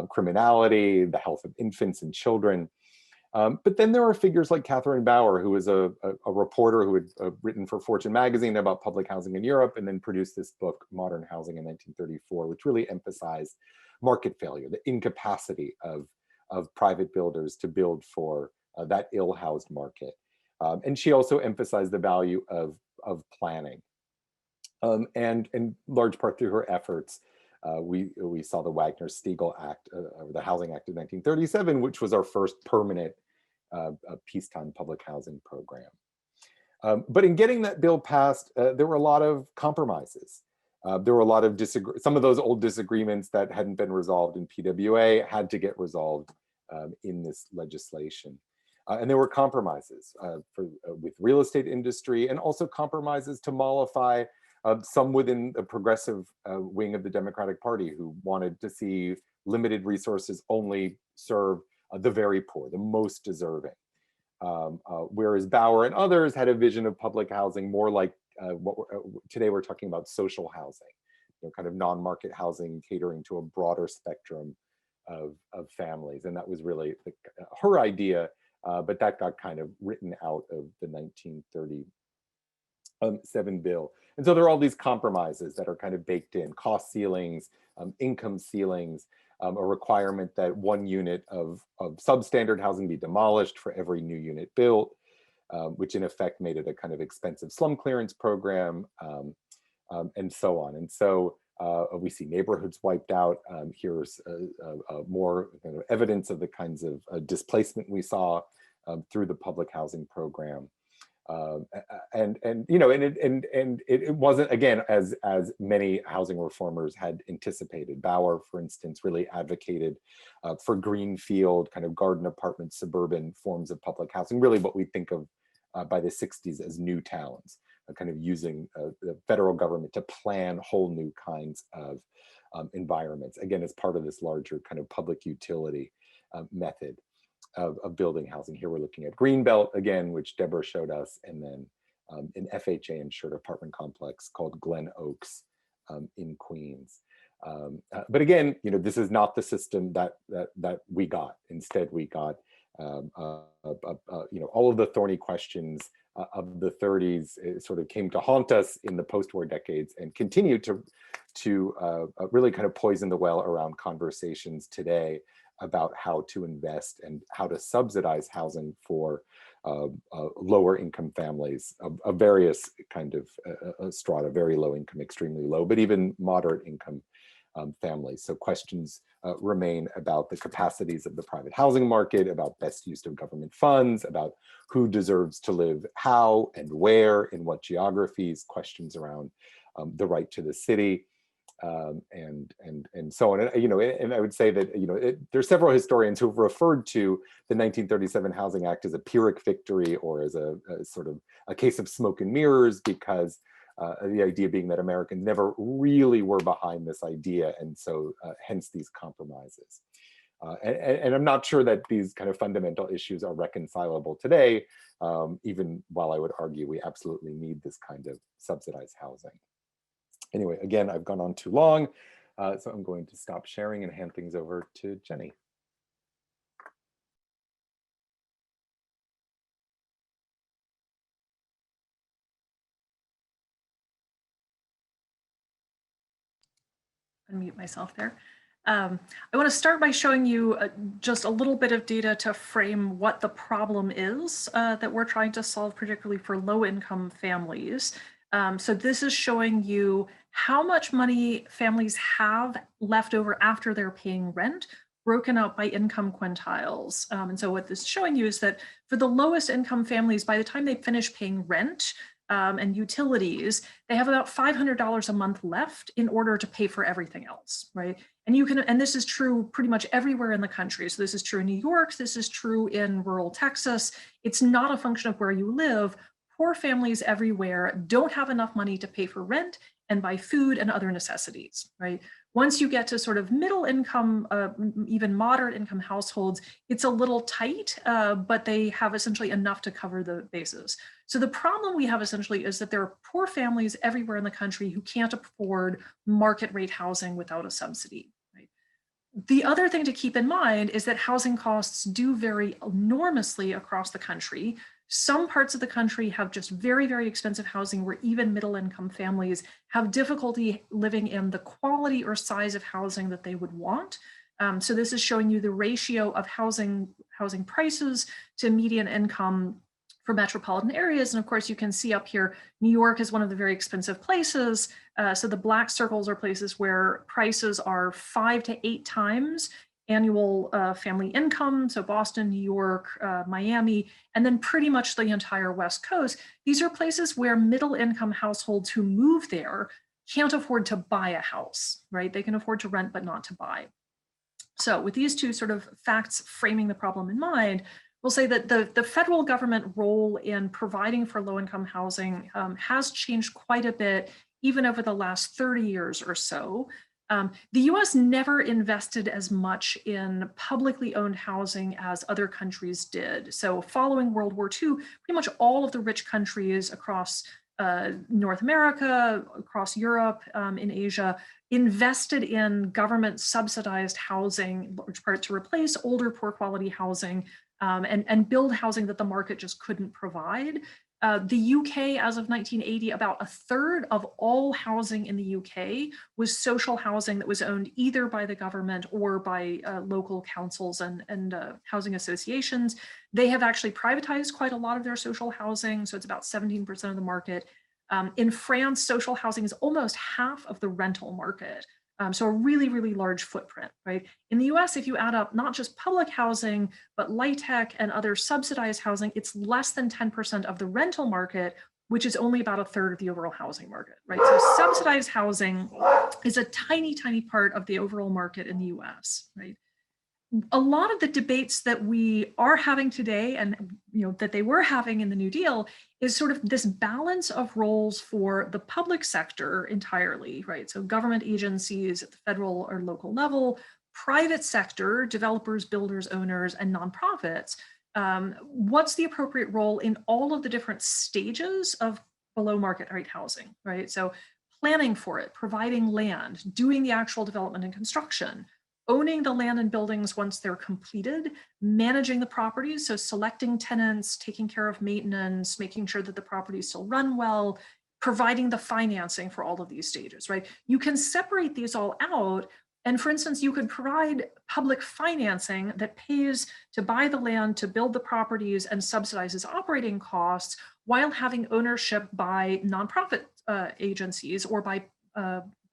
criminality, the health of infants and children. But then there are figures like Catherine Bauer, who was a reporter who had written for Fortune magazine about public housing in Europe, and then produced this book, Modern Housing in 1934, which really emphasized market failure, the incapacity of private builders to build for that ill-housed market. And she also emphasized the value of planning. And in large part through her efforts, we saw the Wagner-Steagall Act, or the Housing Act of 1937, which was our first permanent peacetime public housing program. But in getting that bill passed, there were a lot of compromises. There were a lot of some of those old disagreements that hadn't been resolved in PWA had to get resolved in this legislation. And there were compromises with real estate industry, and also compromises to mollify some within the progressive wing of the Democratic Party who wanted to see limited resources only serve the very poor, the most deserving. Whereas Bauer and others had a vision of public housing more like today we're talking about social housing, kind of non-market housing catering to a broader spectrum of families. And that was really her idea. But that got kind of written out of the 1937 bill. And so there are all these compromises that are kind of baked in: cost ceilings, income ceilings, a requirement that one unit of substandard housing be demolished for every new unit built, which in effect made it a kind of expensive slum clearance program, and so on. And so we see neighborhoods wiped out. Here's more kind of evidence of the kinds of displacement we saw through the public housing program. And it wasn't, again, as many housing reformers had anticipated. Bauer, for instance, really advocated for greenfield, kind of garden apartment, suburban forms of public housing, really what we think of by the 60s as new towns, kind of using the federal government to plan whole new kinds of environments, again, as part of this larger kind of public utility method of building housing. Here we're looking at Greenbelt again, which Deborah showed us, and then an FHA insured apartment complex called Glen Oaks in Queens. But again, this is not the system that we got. Instead, we got all of the thorny questions of the 30s. It sort of came to haunt us in the post-war decades and continue to really kind of poison the well around conversations today about how to invest and how to subsidize housing for lower income families of various kind of strata, very low income, extremely low, but even moderate income families. So questions remain about the capacities of the private housing market, about best use of government funds, about who deserves to live how and where, in what geographies, questions around the right to the city, and so on. And I would say that there's several historians who've referred to the 1937 Housing Act as a Pyrrhic victory, or as a sort of a case of smoke and mirrors, because the idea being that Americans never really were behind this idea, and so hence these compromises. And I'm not sure that these kind of fundamental issues are reconcilable today, even while I would argue we absolutely need this kind of subsidized housing. Anyway, again, I've gone on too long, so I'm going to stop sharing and hand things over to Jenny. Unmute myself there. I want to start by showing you just a little bit of data to frame what the problem is that we're trying to solve, particularly for low-income families. So this is showing you how much money families have left over after they're paying rent, broken out by income quintiles. And so what this is showing you is that for the lowest income families, by the time they finish paying rent and utilities, they have about $500 a month left in order to pay for everything else, right? And this is true pretty much everywhere in the country. So this is true in New York, this is true in rural Texas. It's not a function of where you live. Poor families everywhere don't have enough money to pay for rent and buy food and other necessities, right? Once you get to sort of middle income, even moderate income households, it's a little tight, but they have essentially enough to cover the bases. So the problem we have essentially is that there are poor families everywhere in the country who can't afford market rate housing without a subsidy. Right? The other thing to keep in mind is that housing costs do vary enormously across the country. Some parts of the country have just very, very expensive housing where even middle income families have difficulty living in the quality or size of housing that they would want. So this is showing you the ratio of housing prices to median income for metropolitan areas. And of course, you can see up here, New York is one of the very expensive places. So the black circles are places where prices are 5 to 8 times annual family income. So Boston, New York, Miami, and then pretty much the entire West Coast. These are places where middle income households who move there can't afford to buy a house, right? They can afford to rent, but not to buy. So with these two sort of facts framing the problem in mind, we'll say that the federal government role in providing for low-income housing has changed quite a bit, even over the last 30 years or so. The US never invested as much in publicly owned housing as other countries did. So following World War II, pretty much all of the rich countries across North America, across Europe, in Asia, invested in government subsidized housing, in large part to replace older poor quality housing and build housing that the market just couldn't provide. The UK, as of 1980, about a third of all housing in the UK was social housing that was owned either by the government or by local councils and housing associations. They have actually privatized quite a lot of their social housing, so it's about 17% of the market. In France, social housing is almost half of the rental market. So a really, really large footprint, right? In the US, if you add up not just public housing, but LIHTC and other subsidized housing, it's less than 10% of the rental market, which is only about a third of the overall housing market, right? So subsidized housing is a tiny, tiny part of the overall market in the US, right? A lot of the debates that we are having today and that they were having in the New Deal is sort of this balance of roles for the public sector entirely, right? So government agencies at the federal or local level, private sector, developers, builders, owners, and nonprofits. What's the appropriate role in all of the different stages of below market rate housing, right? So planning for it, providing land, doing the actual development and construction, owning the land and buildings once they're completed, managing the properties, so selecting tenants, taking care of maintenance, making sure that the properties still run well, providing the financing for all of these stages, right? You can separate these all out. And for instance, you could provide public financing that pays to buy the land, to build the properties and subsidizes operating costs while having ownership by nonprofit agencies or by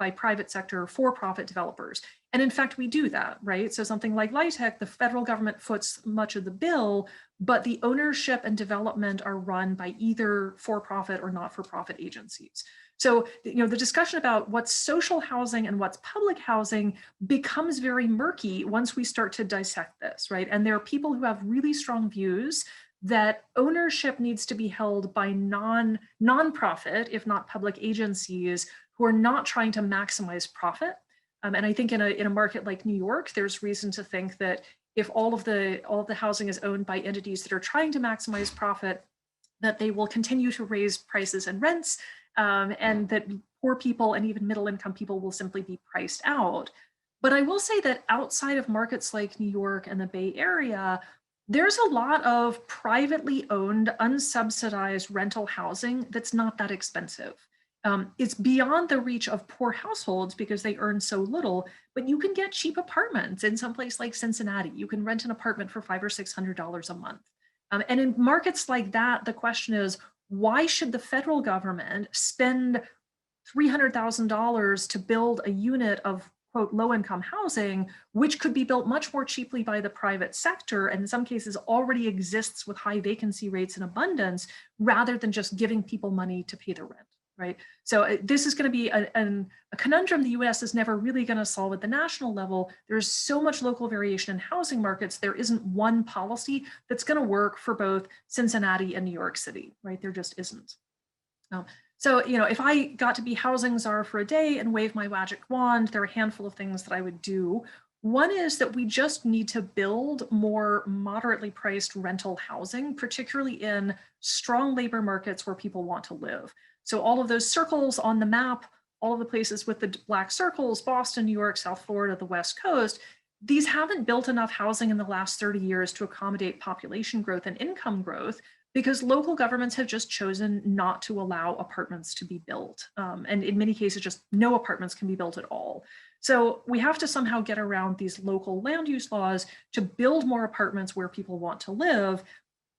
by private sector for-profit developers. And in fact, we do that, right? So something like LIHTC, the federal government foots much of the bill, but the ownership and development are run by either for-profit or not-for-profit agencies. So, the discussion about what's social housing and what's public housing becomes very murky once we start to dissect this, right? And there are people who have really strong views that ownership needs to be held by non-profit, if not public agencies, who are not trying to maximize profit. And I think in a market like New York, there's reason to think that if all of the housing is owned by entities that are trying to maximize profit, that they will continue to raise prices and rents, and that poor people and even middle-income people will simply be priced out. But I will say that outside of markets like New York and the Bay Area, there's a lot of privately owned, unsubsidized rental housing that's not that expensive. It's beyond the reach of poor households because they earn so little, but you can get cheap apartments in some place like Cincinnati. You can rent an apartment for $500 or $600 a month. And in markets like that, the question is, why should the federal government spend $300,000 to build a unit of, quote, low-income housing, which could be built much more cheaply by the private sector, and in some cases already exists with high vacancy rates in abundance, rather than just giving people money to pay the rent, right? So this is going to be a conundrum the US is never really going to solve at the national level. There's so much local variation in housing markets. There isn't one policy that's going to work for both Cincinnati and New York City, right? There just isn't. So, if I got to be housing czar for a day and wave my magic wand, there are a handful of things that I would do. One is that we just need to build more moderately priced rental housing, particularly in strong labor markets where people want to live. So all of those circles on the map, all of the places with the black circles, Boston, New York, South Florida, the West Coast, these haven't built enough housing in the last 30 years to accommodate population growth and income growth, because local governments have just chosen not to allow apartments to be built. And in many cases, just no apartments can be built at all. So we have to somehow get around these local land use laws to build more apartments where people want to live.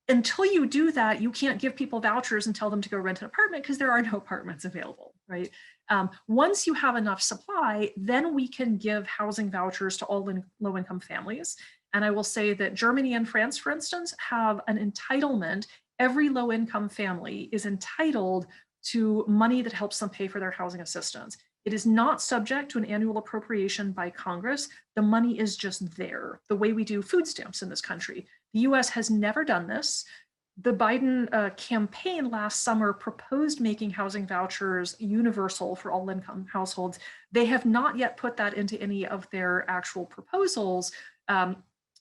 Until you do that, you can't give people vouchers and tell them to go rent an apartment because there are no apartments available, right? Once you have enough supply, then we can give housing vouchers to all low-income families. And I will say that Germany and France, for instance, have an entitlement. Every low-income family is entitled to money that helps them pay for their housing assistance. It is not subject to an annual appropriation by Congress. The money is just there, the way we do food stamps in this country. The US has never done this. The Biden campaign last summer proposed making housing vouchers universal for all income households. They have not yet put that into any of their actual proposals.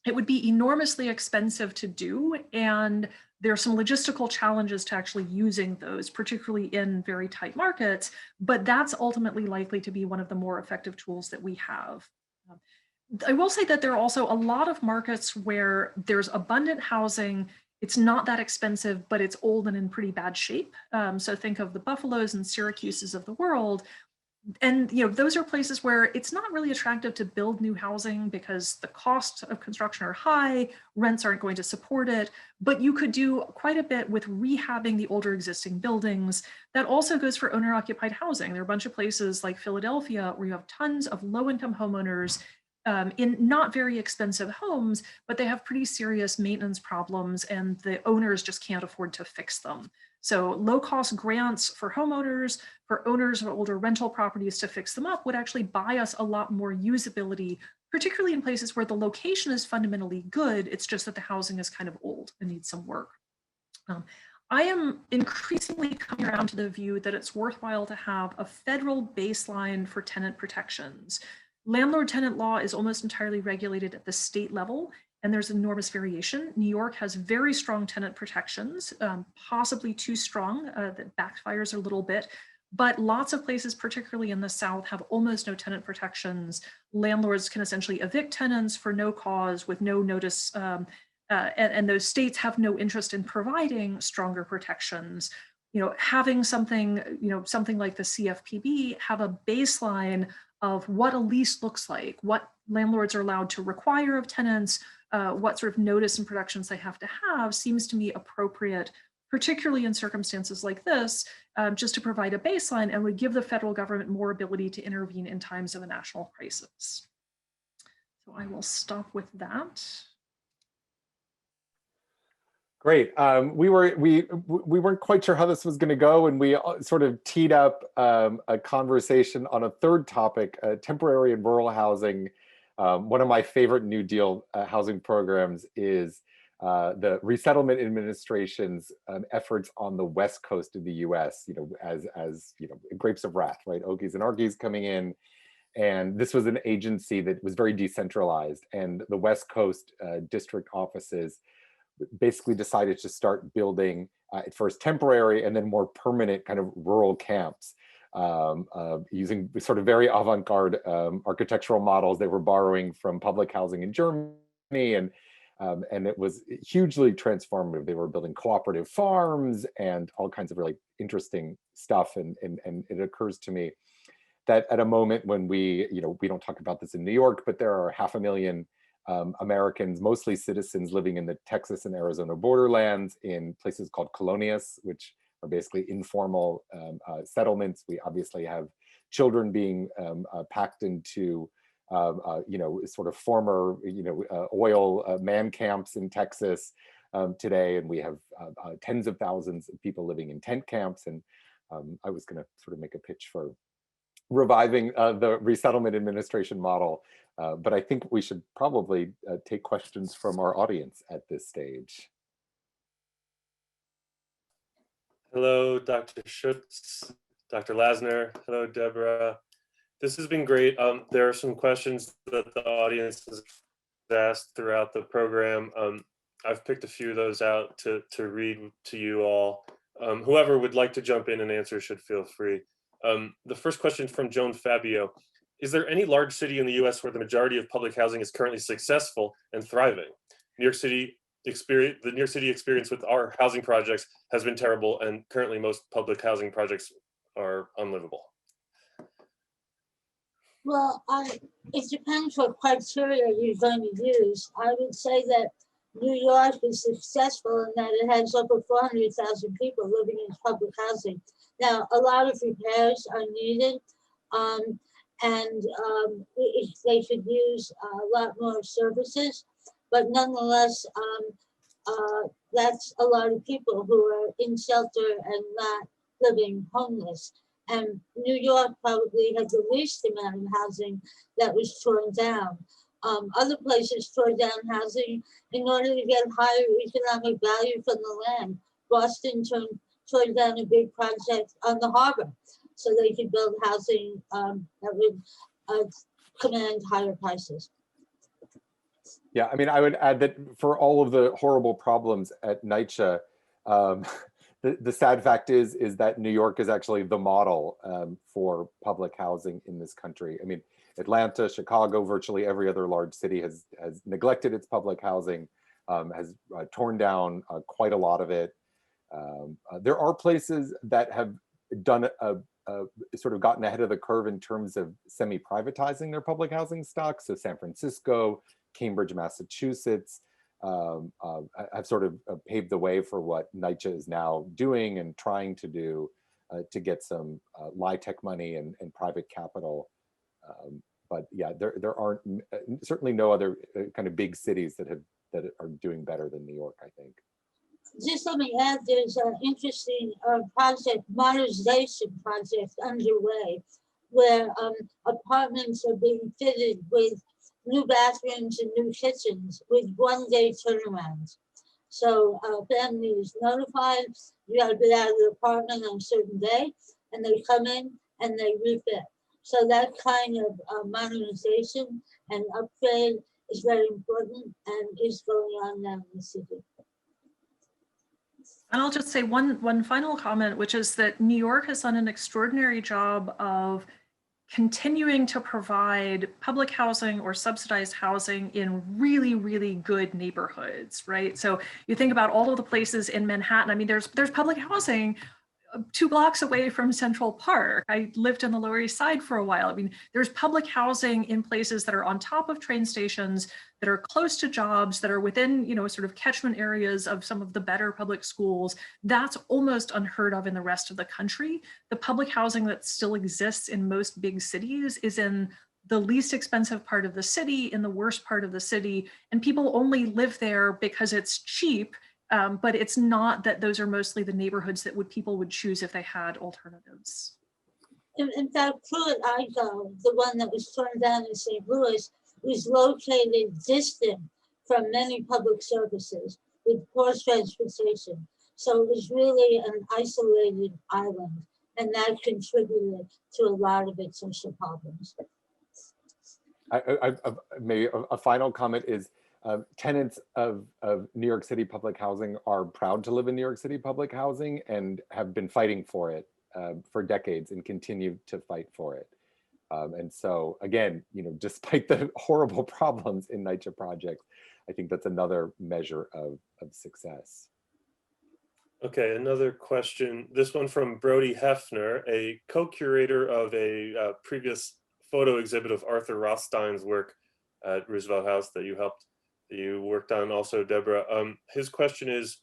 It would be enormously expensive to do, and there are some logistical challenges to actually using those, particularly in very tight markets, but that's ultimately likely to be one of the more effective tools that we have. I will say that there are also a lot of markets where there's abundant housing. It's not that expensive, but it's old and in pretty bad shape. So think of the Buffaloes and Syracuses of the world. And those are places where it's not really attractive to build new housing because the costs of construction are high, rents aren't going to support it, but you could do quite a bit with rehabbing the older existing buildings. That also goes for owner-occupied housing. There are a bunch of places like Philadelphia where you have tons of low-income homeowners in not very expensive homes, but they have pretty serious maintenance problems and the owners just can't afford to fix them. So low-cost grants for homeowners, for owners of older rental properties to fix them up would actually buy us a lot more usability, particularly in places where the location is fundamentally good. It's just that the housing is kind of old and needs some work. I am increasingly coming around to the view that it's worthwhile to have a federal baseline for tenant protections. Landlord-tenant law is almost entirely regulated at the state level, and there's enormous variation. New York has very strong tenant protections, possibly too strong, that backfires a little bit, but lots of places, particularly in the South, have almost no tenant protections. Landlords can essentially evict tenants for no cause with no notice, and those states have no interest in providing stronger protections. Having something, something like the CFPB have a baseline of what a lease looks like, what landlords are allowed to require of tenants, what sort of notice and protections they have to have, seems to me appropriate particularly in circumstances like this, just to provide a baseline, and would give the federal government more ability to intervene in times of a national crisis. So I will stop with that. Great. We weren't quite sure how this was going to go, and we sort of teed up a conversation on a third topic, temporary and rural housing. One of my favorite New Deal housing programs is the Resettlement Administration's efforts on the West Coast of the U.S. You know, as you know, grapes of wrath, right? Okies and Arkies coming in, and this was an agency that was very decentralized, and the West Coast district offices basically decided to start building at first temporary and then more permanent kind of rural camps using sort of very avant-garde architectural models they were borrowing from public housing in Germany, and it was hugely transformative. They were building cooperative farms and all kinds of really interesting stuff, and it occurs to me that at a moment when we don't talk about this in New York, but there are 500,000 Americans, mostly citizens, living in the Texas and Arizona borderlands in places called colonias, which are basically informal settlements. We obviously have children being packed into, sort of former, oil man camps in Texas today, and we have tens of thousands of people living in tent camps. And I was going to sort of make a pitch for reviving the Resettlement Administration model. But I think we should probably take questions from our audience at this stage. Hello, Dr. Schutz, Dr. Lasner. Hello, Deborah. This has been great. There are some questions that the audience has asked throughout the program. I've picked a few of those out to read to you all. Whoever would like to jump in and answer should feel free. The first question is from Joan Fabio. Is there any large city in the US where the majority of public housing is currently successful and thriving? The New York City experience with our housing projects has been terrible, and currently most public housing projects are unlivable. Well, it depends what criteria you're going to use. I would say that New York is successful in that it has over 400,000 people living in public housing. Now, a lot of repairs are needed, and they should use a lot more services, but nonetheless, that's a lot of people who are in shelter and not living homeless. And New York probably had the least amount of housing that was torn down. Other places tore down housing in order to get higher economic value from the land. Boston tore down a big project on the harbor so they could build housing that would command higher prices. Yeah, I mean, I would add that for all of the horrible problems at NYCHA, the sad fact is that New York is actually the model for public housing in this country. I mean, Atlanta, Chicago, virtually every other large city has neglected its public housing, has torn down quite a lot of it. There are places that have done sort of gotten ahead of the curve in terms of semi-privatizing their public housing stock. So San Francisco, Cambridge, Massachusetts have sort of paved the way for what NYCHA is now doing and trying to do to get some LIHTC money and private capital. But yeah, there aren't certainly no other kind of big cities that are doing better than New York, I think. Just let me add, there's an interesting modernization project underway where apartments are being fitted with new bathrooms and new kitchens with one-day turnarounds. So family is notified, you gotta get out of the apartment on a certain day, and they come in and they refit. So that kind of modernization and upgrade is very important and is going on now in the city. And I'll just say one final comment, which is that New York has done an extraordinary job of continuing to provide public housing or subsidized housing in really, really good neighborhoods, right? So you think about all of the places in Manhattan. I mean, there's public housing 2 blocks away from Central Park. I lived in the Lower East Side for a while. I mean, there's public housing in places that are on top of train stations, that are close to jobs, that are within, sort of catchment areas of some of the better public schools. That's almost unheard of in the rest of the country. The public housing that still exists in most big cities is in the least expensive part of the city, in the worst part of the city, and people only live there because it's cheap. But it's not that those are mostly the neighborhoods that people would choose if they had alternatives. In fact, Pruitt-Igoe, the one that was torn down in St. Louis, is located distant from many public services with poor transportation. So it was really an isolated island, and that contributed to a lot of its social problems. Maybe a final comment is, tenants of New York City public housing are proud to live in New York City public housing and have been fighting for it for decades and continue to fight for it. And so again, despite the horrible problems in NYCHA projects, I think that's another measure of success. Okay, another question. This one from Brody Hefner, a co-curator of a previous photo exhibit of Arthur Rothstein's work at Roosevelt House that you worked on also, Deborah. His question is,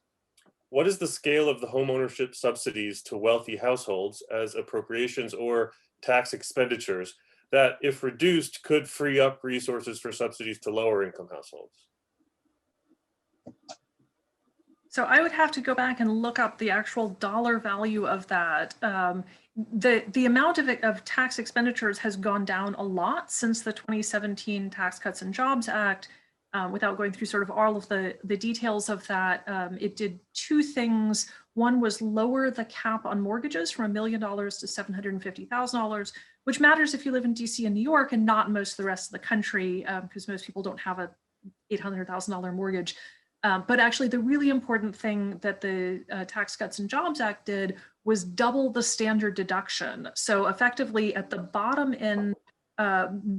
what is the scale of the homeownership subsidies to wealthy households as appropriations or tax expenditures that, if reduced, could free up resources for subsidies to lower income households? So I would have to go back and look up the actual dollar value of that. The amount of tax expenditures has gone down a lot since the 2017 Tax Cuts and Jobs Act. Without going through sort of all of the details of that, it did two things. One was lower the cap on mortgages from $1 million to $750,000, which matters if you live in DC and New York and not most of the rest of the country, because most people don't have a $800,000 mortgage. But actually, the really important thing that the Tax Cuts and Jobs Act did was double the standard deduction. So effectively, at the bottom end,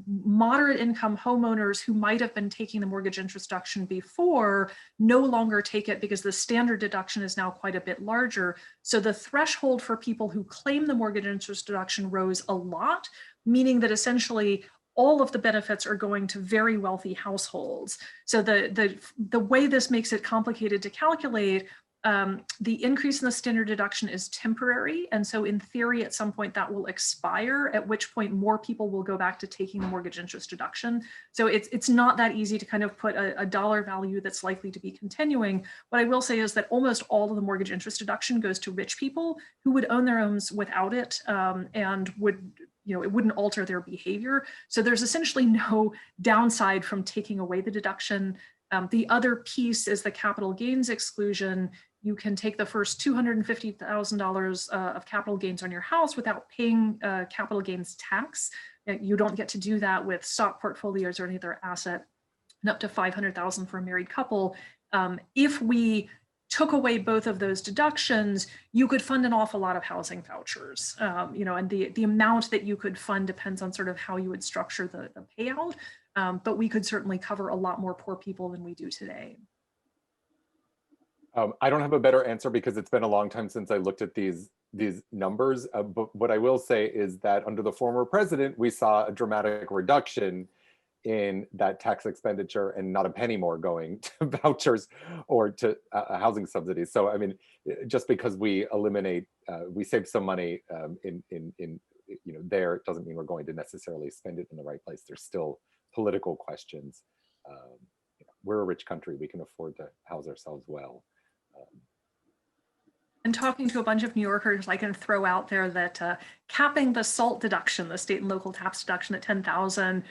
moderate income homeowners who might have been taking the mortgage interest deduction before no longer take it because the standard deduction is now quite a bit larger. So the threshold for people who claim the mortgage interest deduction rose a lot, meaning that essentially all of the benefits are going to very wealthy households. So the way this makes it complicated to calculate, the increase in the standard deduction is temporary. And so in theory, at some point that will expire, at which point more people will go back to taking the mortgage interest deduction. So it's not that easy to kind of put a dollar value that's likely to be continuing. What I will say is that almost all of the mortgage interest deduction goes to rich people who would own their homes without it, and would, it wouldn't alter their behavior. So there's essentially no downside from taking away the deduction. The other piece is the capital gains exclusion. You can take the first $250,000 of capital gains on your house without paying capital gains tax. You don't get to do that with stock portfolios or any other asset, and up to $500,000 for a married couple. If we took away both of those deductions, you could fund an awful lot of housing vouchers, and the amount that you could fund depends on sort of how you would structure the payout, but we could certainly cover a lot more poor people than we do today. I don't have a better answer because it's been a long time since I looked at these numbers, but what I will say is that under the former president, we saw a dramatic reduction in that tax expenditure and not a penny more going to vouchers or to housing subsidies. So, I mean, just because we eliminate, we save some money in there, it doesn't mean we're going to necessarily spend it in the right place. There's still political questions. We're a rich country. We can afford to house ourselves well. And talking to a bunch of New Yorkers, I can throw out there that capping the SALT deduction, the state and local tax deduction at $10,000,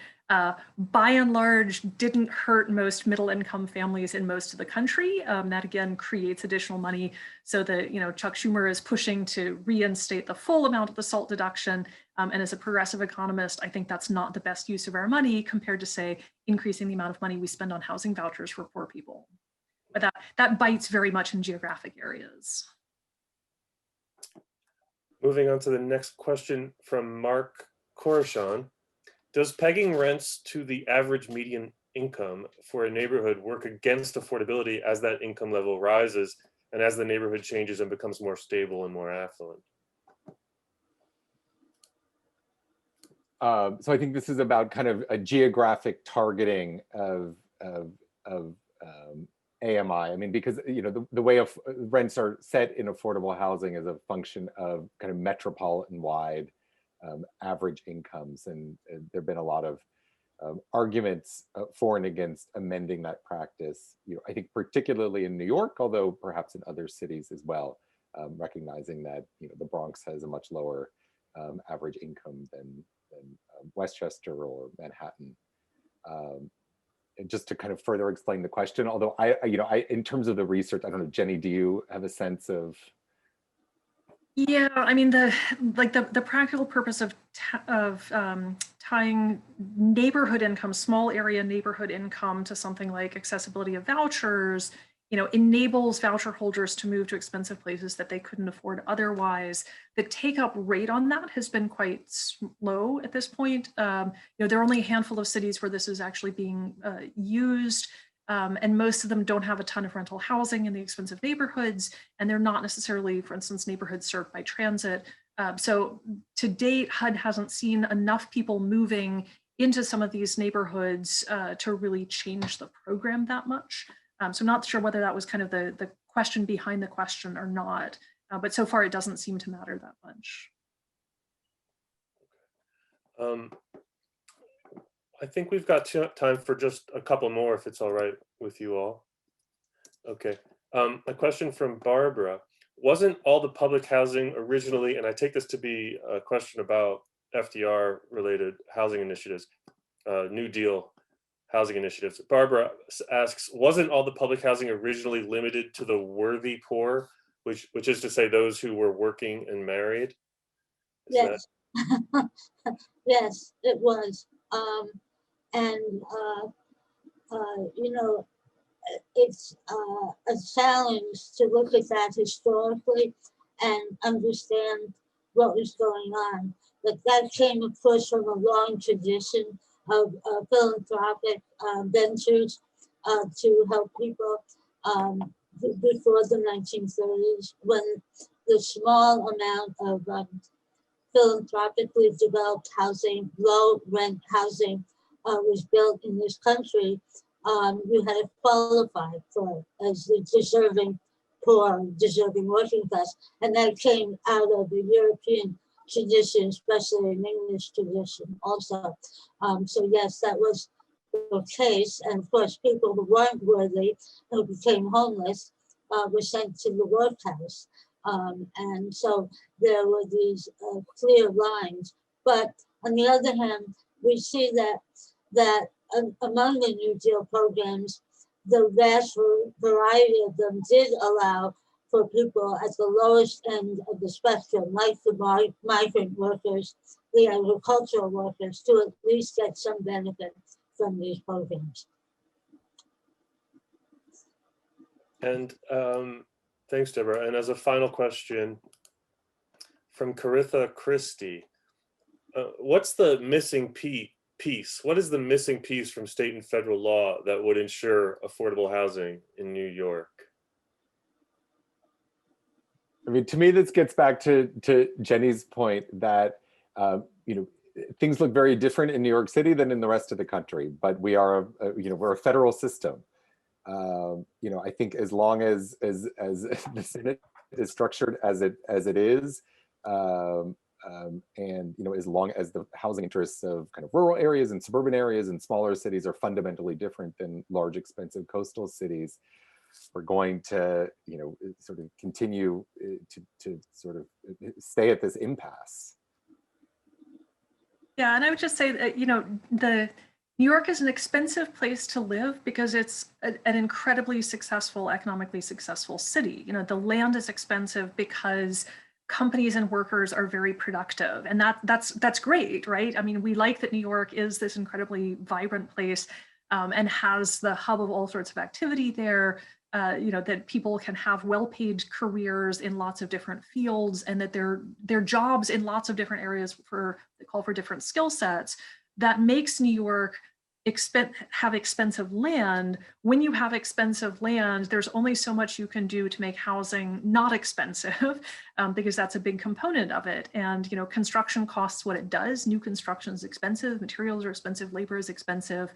by and large didn't hurt most middle income families in most of the country. That again creates additional money. So that, Chuck Schumer is pushing to reinstate the full amount of the SALT deduction. And as a progressive economist, I think that's not the best use of our money compared to, say, increasing the amount of money we spend on housing vouchers for poor people. But that bites very much in geographic areas. Moving on to the next question from Mark Koroshan. Does pegging rents to the average median income for a neighborhood work against affordability as that income level rises? and as the neighborhood changes and becomes more stable and more affluent? So I think this is about kind of a geographic targeting of AMI. I mean, because the way of rents are set in affordable housing is a function of kind of metropolitan-wide average incomes, and there've been a lot of arguments for and against amending that practice. I think particularly in New York, although perhaps in other cities as well, recognizing that the Bronx has a much lower average income than Westchester or Manhattan. And just to kind of further explain the question, although I in terms of the research, I don't know, Jenny, do you have a sense of? Yeah, I mean, the practical purpose of tying neighborhood income, small area neighborhood income, to something like accessibility of vouchers, enables voucher holders to move to expensive places that they couldn't afford otherwise. The take-up rate on that has been quite slow at this point. There are only a handful of cities where this is actually being used. And most of them don't have a ton of rental housing in the expensive neighborhoods, and they're not necessarily, for instance, neighborhoods served by transit. So to date, HUD hasn't seen enough people moving into some of these neighborhoods to really change the program that much. So I'm not sure whether that was kind of the question behind the question or not, but so far it doesn't seem to matter that much. I think we've got time for just a couple more, if it's all right with you all. Okay. A question from Barbara. Wasn't all the public housing originally, and I take this to be a question about FDR related housing initiatives, New Deal housing initiatives. Barbara asks, wasn't all the public housing originally limited to the worthy poor, which is to say those who were working and married? Yes. Yes, it was. It's a challenge to look at that historically and understand what was going on. But that came, of course, from a long tradition of philanthropic ventures to help people before the 1930s, when the small amount of philanthropically developed housing, low rent housing was built in this country. You had to qualify for as the deserving poor, deserving working class. And that came out of the European tradition, especially an English tradition also. So yes, that was the case. And of course, people who weren't worthy, who became homeless, were sent to the workhouse. And so there were these clear lines. But on the other hand, we see that among the New Deal programs, the vast variety of them did allow for people at the lowest end of the spectrum, like the migrant workers, the agricultural workers, to at least get some benefit from these programs. And thanks, Deborah. And as a final question from Caritha Christie, what's the missing piece? What is the missing piece from state and federal law that would ensure affordable housing in New York? I mean, to me, this gets back to Jenny's point that things look very different in New York City than in the rest of the country, but we are we're a federal system. I think as long as the Senate is structured as it is, and as long as the housing interests of kind of rural areas and suburban areas and smaller cities are fundamentally different than large, expensive coastal cities, we're going to sort of continue to sort of stay at this impasse. Yeah, and I would just say that the New York is an expensive place to live because it's an incredibly successful, economically successful city. The land is expensive because companies and workers are very productive, and that's great, right? I mean, we like that New York is this incredibly vibrant place and has the hub of all sorts of activity there. That people can have well-paid careers in lots of different fields, and that their jobs in lots of different areas that call for different skill sets. That makes New York have expensive land. When you have expensive land, there's only so much you can do to make housing not expensive, because that's a big component of it. And construction costs what it does. New construction is expensive, materials are expensive, labor is expensive.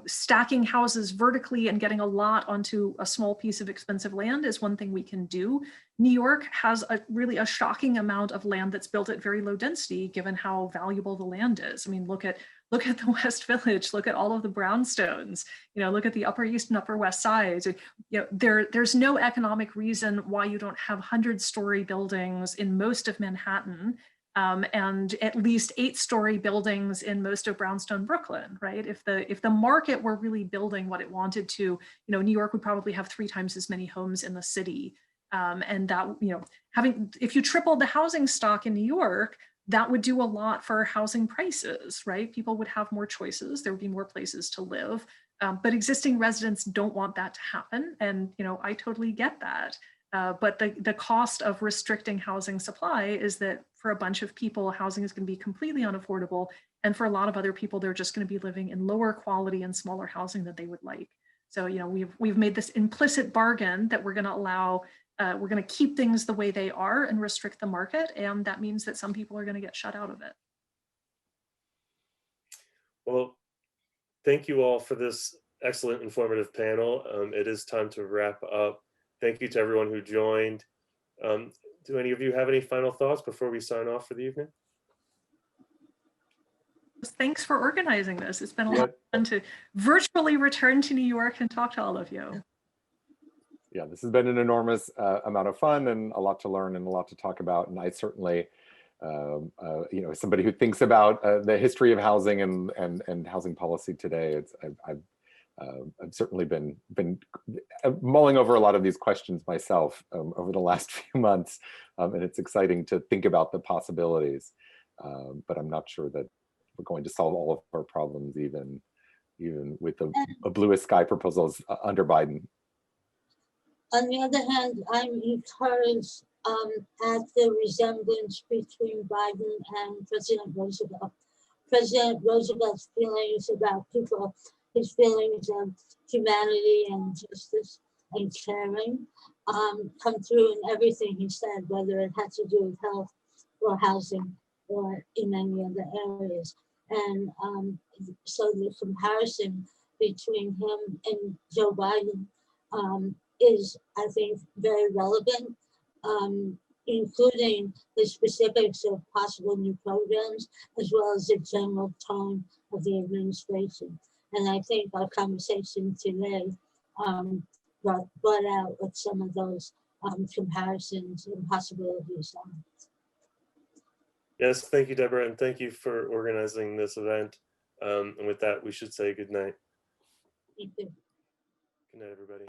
Stacking houses vertically and getting a lot onto a small piece of expensive land is one thing we can do. New York has really a shocking amount of land that's built at very low density, given how valuable the land is. I mean, look at the West Village, look at all of the brownstones, look at the Upper East and Upper West Sides. There's no economic reason why you don't have 100-story buildings in most of Manhattan, and at least 8-story buildings in most of brownstone Brooklyn, right? If the market were really building what it wanted to, New York would probably have 3 times as many homes in the city. And that, if you tripled the housing stock in New York, that would do a lot for housing prices, right? People would have more choices. There would be more places to live. But existing residents don't want that to happen. And, I totally get that. But the cost of restricting housing supply is that for a bunch of people, housing is going to be completely unaffordable. And for a lot of other people, they're just going to be living in lower quality and smaller housing that they would like. So, we've made this implicit bargain that we're going to allow, we're going to keep things the way they are and restrict the market. And that means that some people are going to get shut out of it. Well, thank you all for this excellent informative panel. It is time to wrap up. Thank you to everyone who joined. Do any of you have any final thoughts before we sign off for the evening? Thanks for organizing this. It's been a lot of fun to virtually return to New York and talk to all of you. Yeah, this has been an enormous amount of fun and a lot to learn and a lot to talk about. And I certainly, as somebody who thinks about the history of housing and housing policy today, I've certainly been mulling over a lot of these questions myself over the last few months, and it's exciting to think about the possibilities. But I'm not sure that we're going to solve all of our problems, even with the bluest sky proposals under Biden. On the other hand, I'm encouraged at the resemblance between Biden and President Roosevelt. President Roosevelt's feelings about people, his feelings of humanity and justice and caring come through in everything he said, whether it had to do with health or housing or in many other areas. And so the comparison between him and Joe Biden is, I think, very relevant, including the specifics of possible new programs, as well as the general tone of the administration. And I think our conversation today brought out what some of those comparisons and possibilities are. Yes, thank you, Deborah, and thank you for organizing this event. And with that, we should say good night. Thank you. Good night, everybody.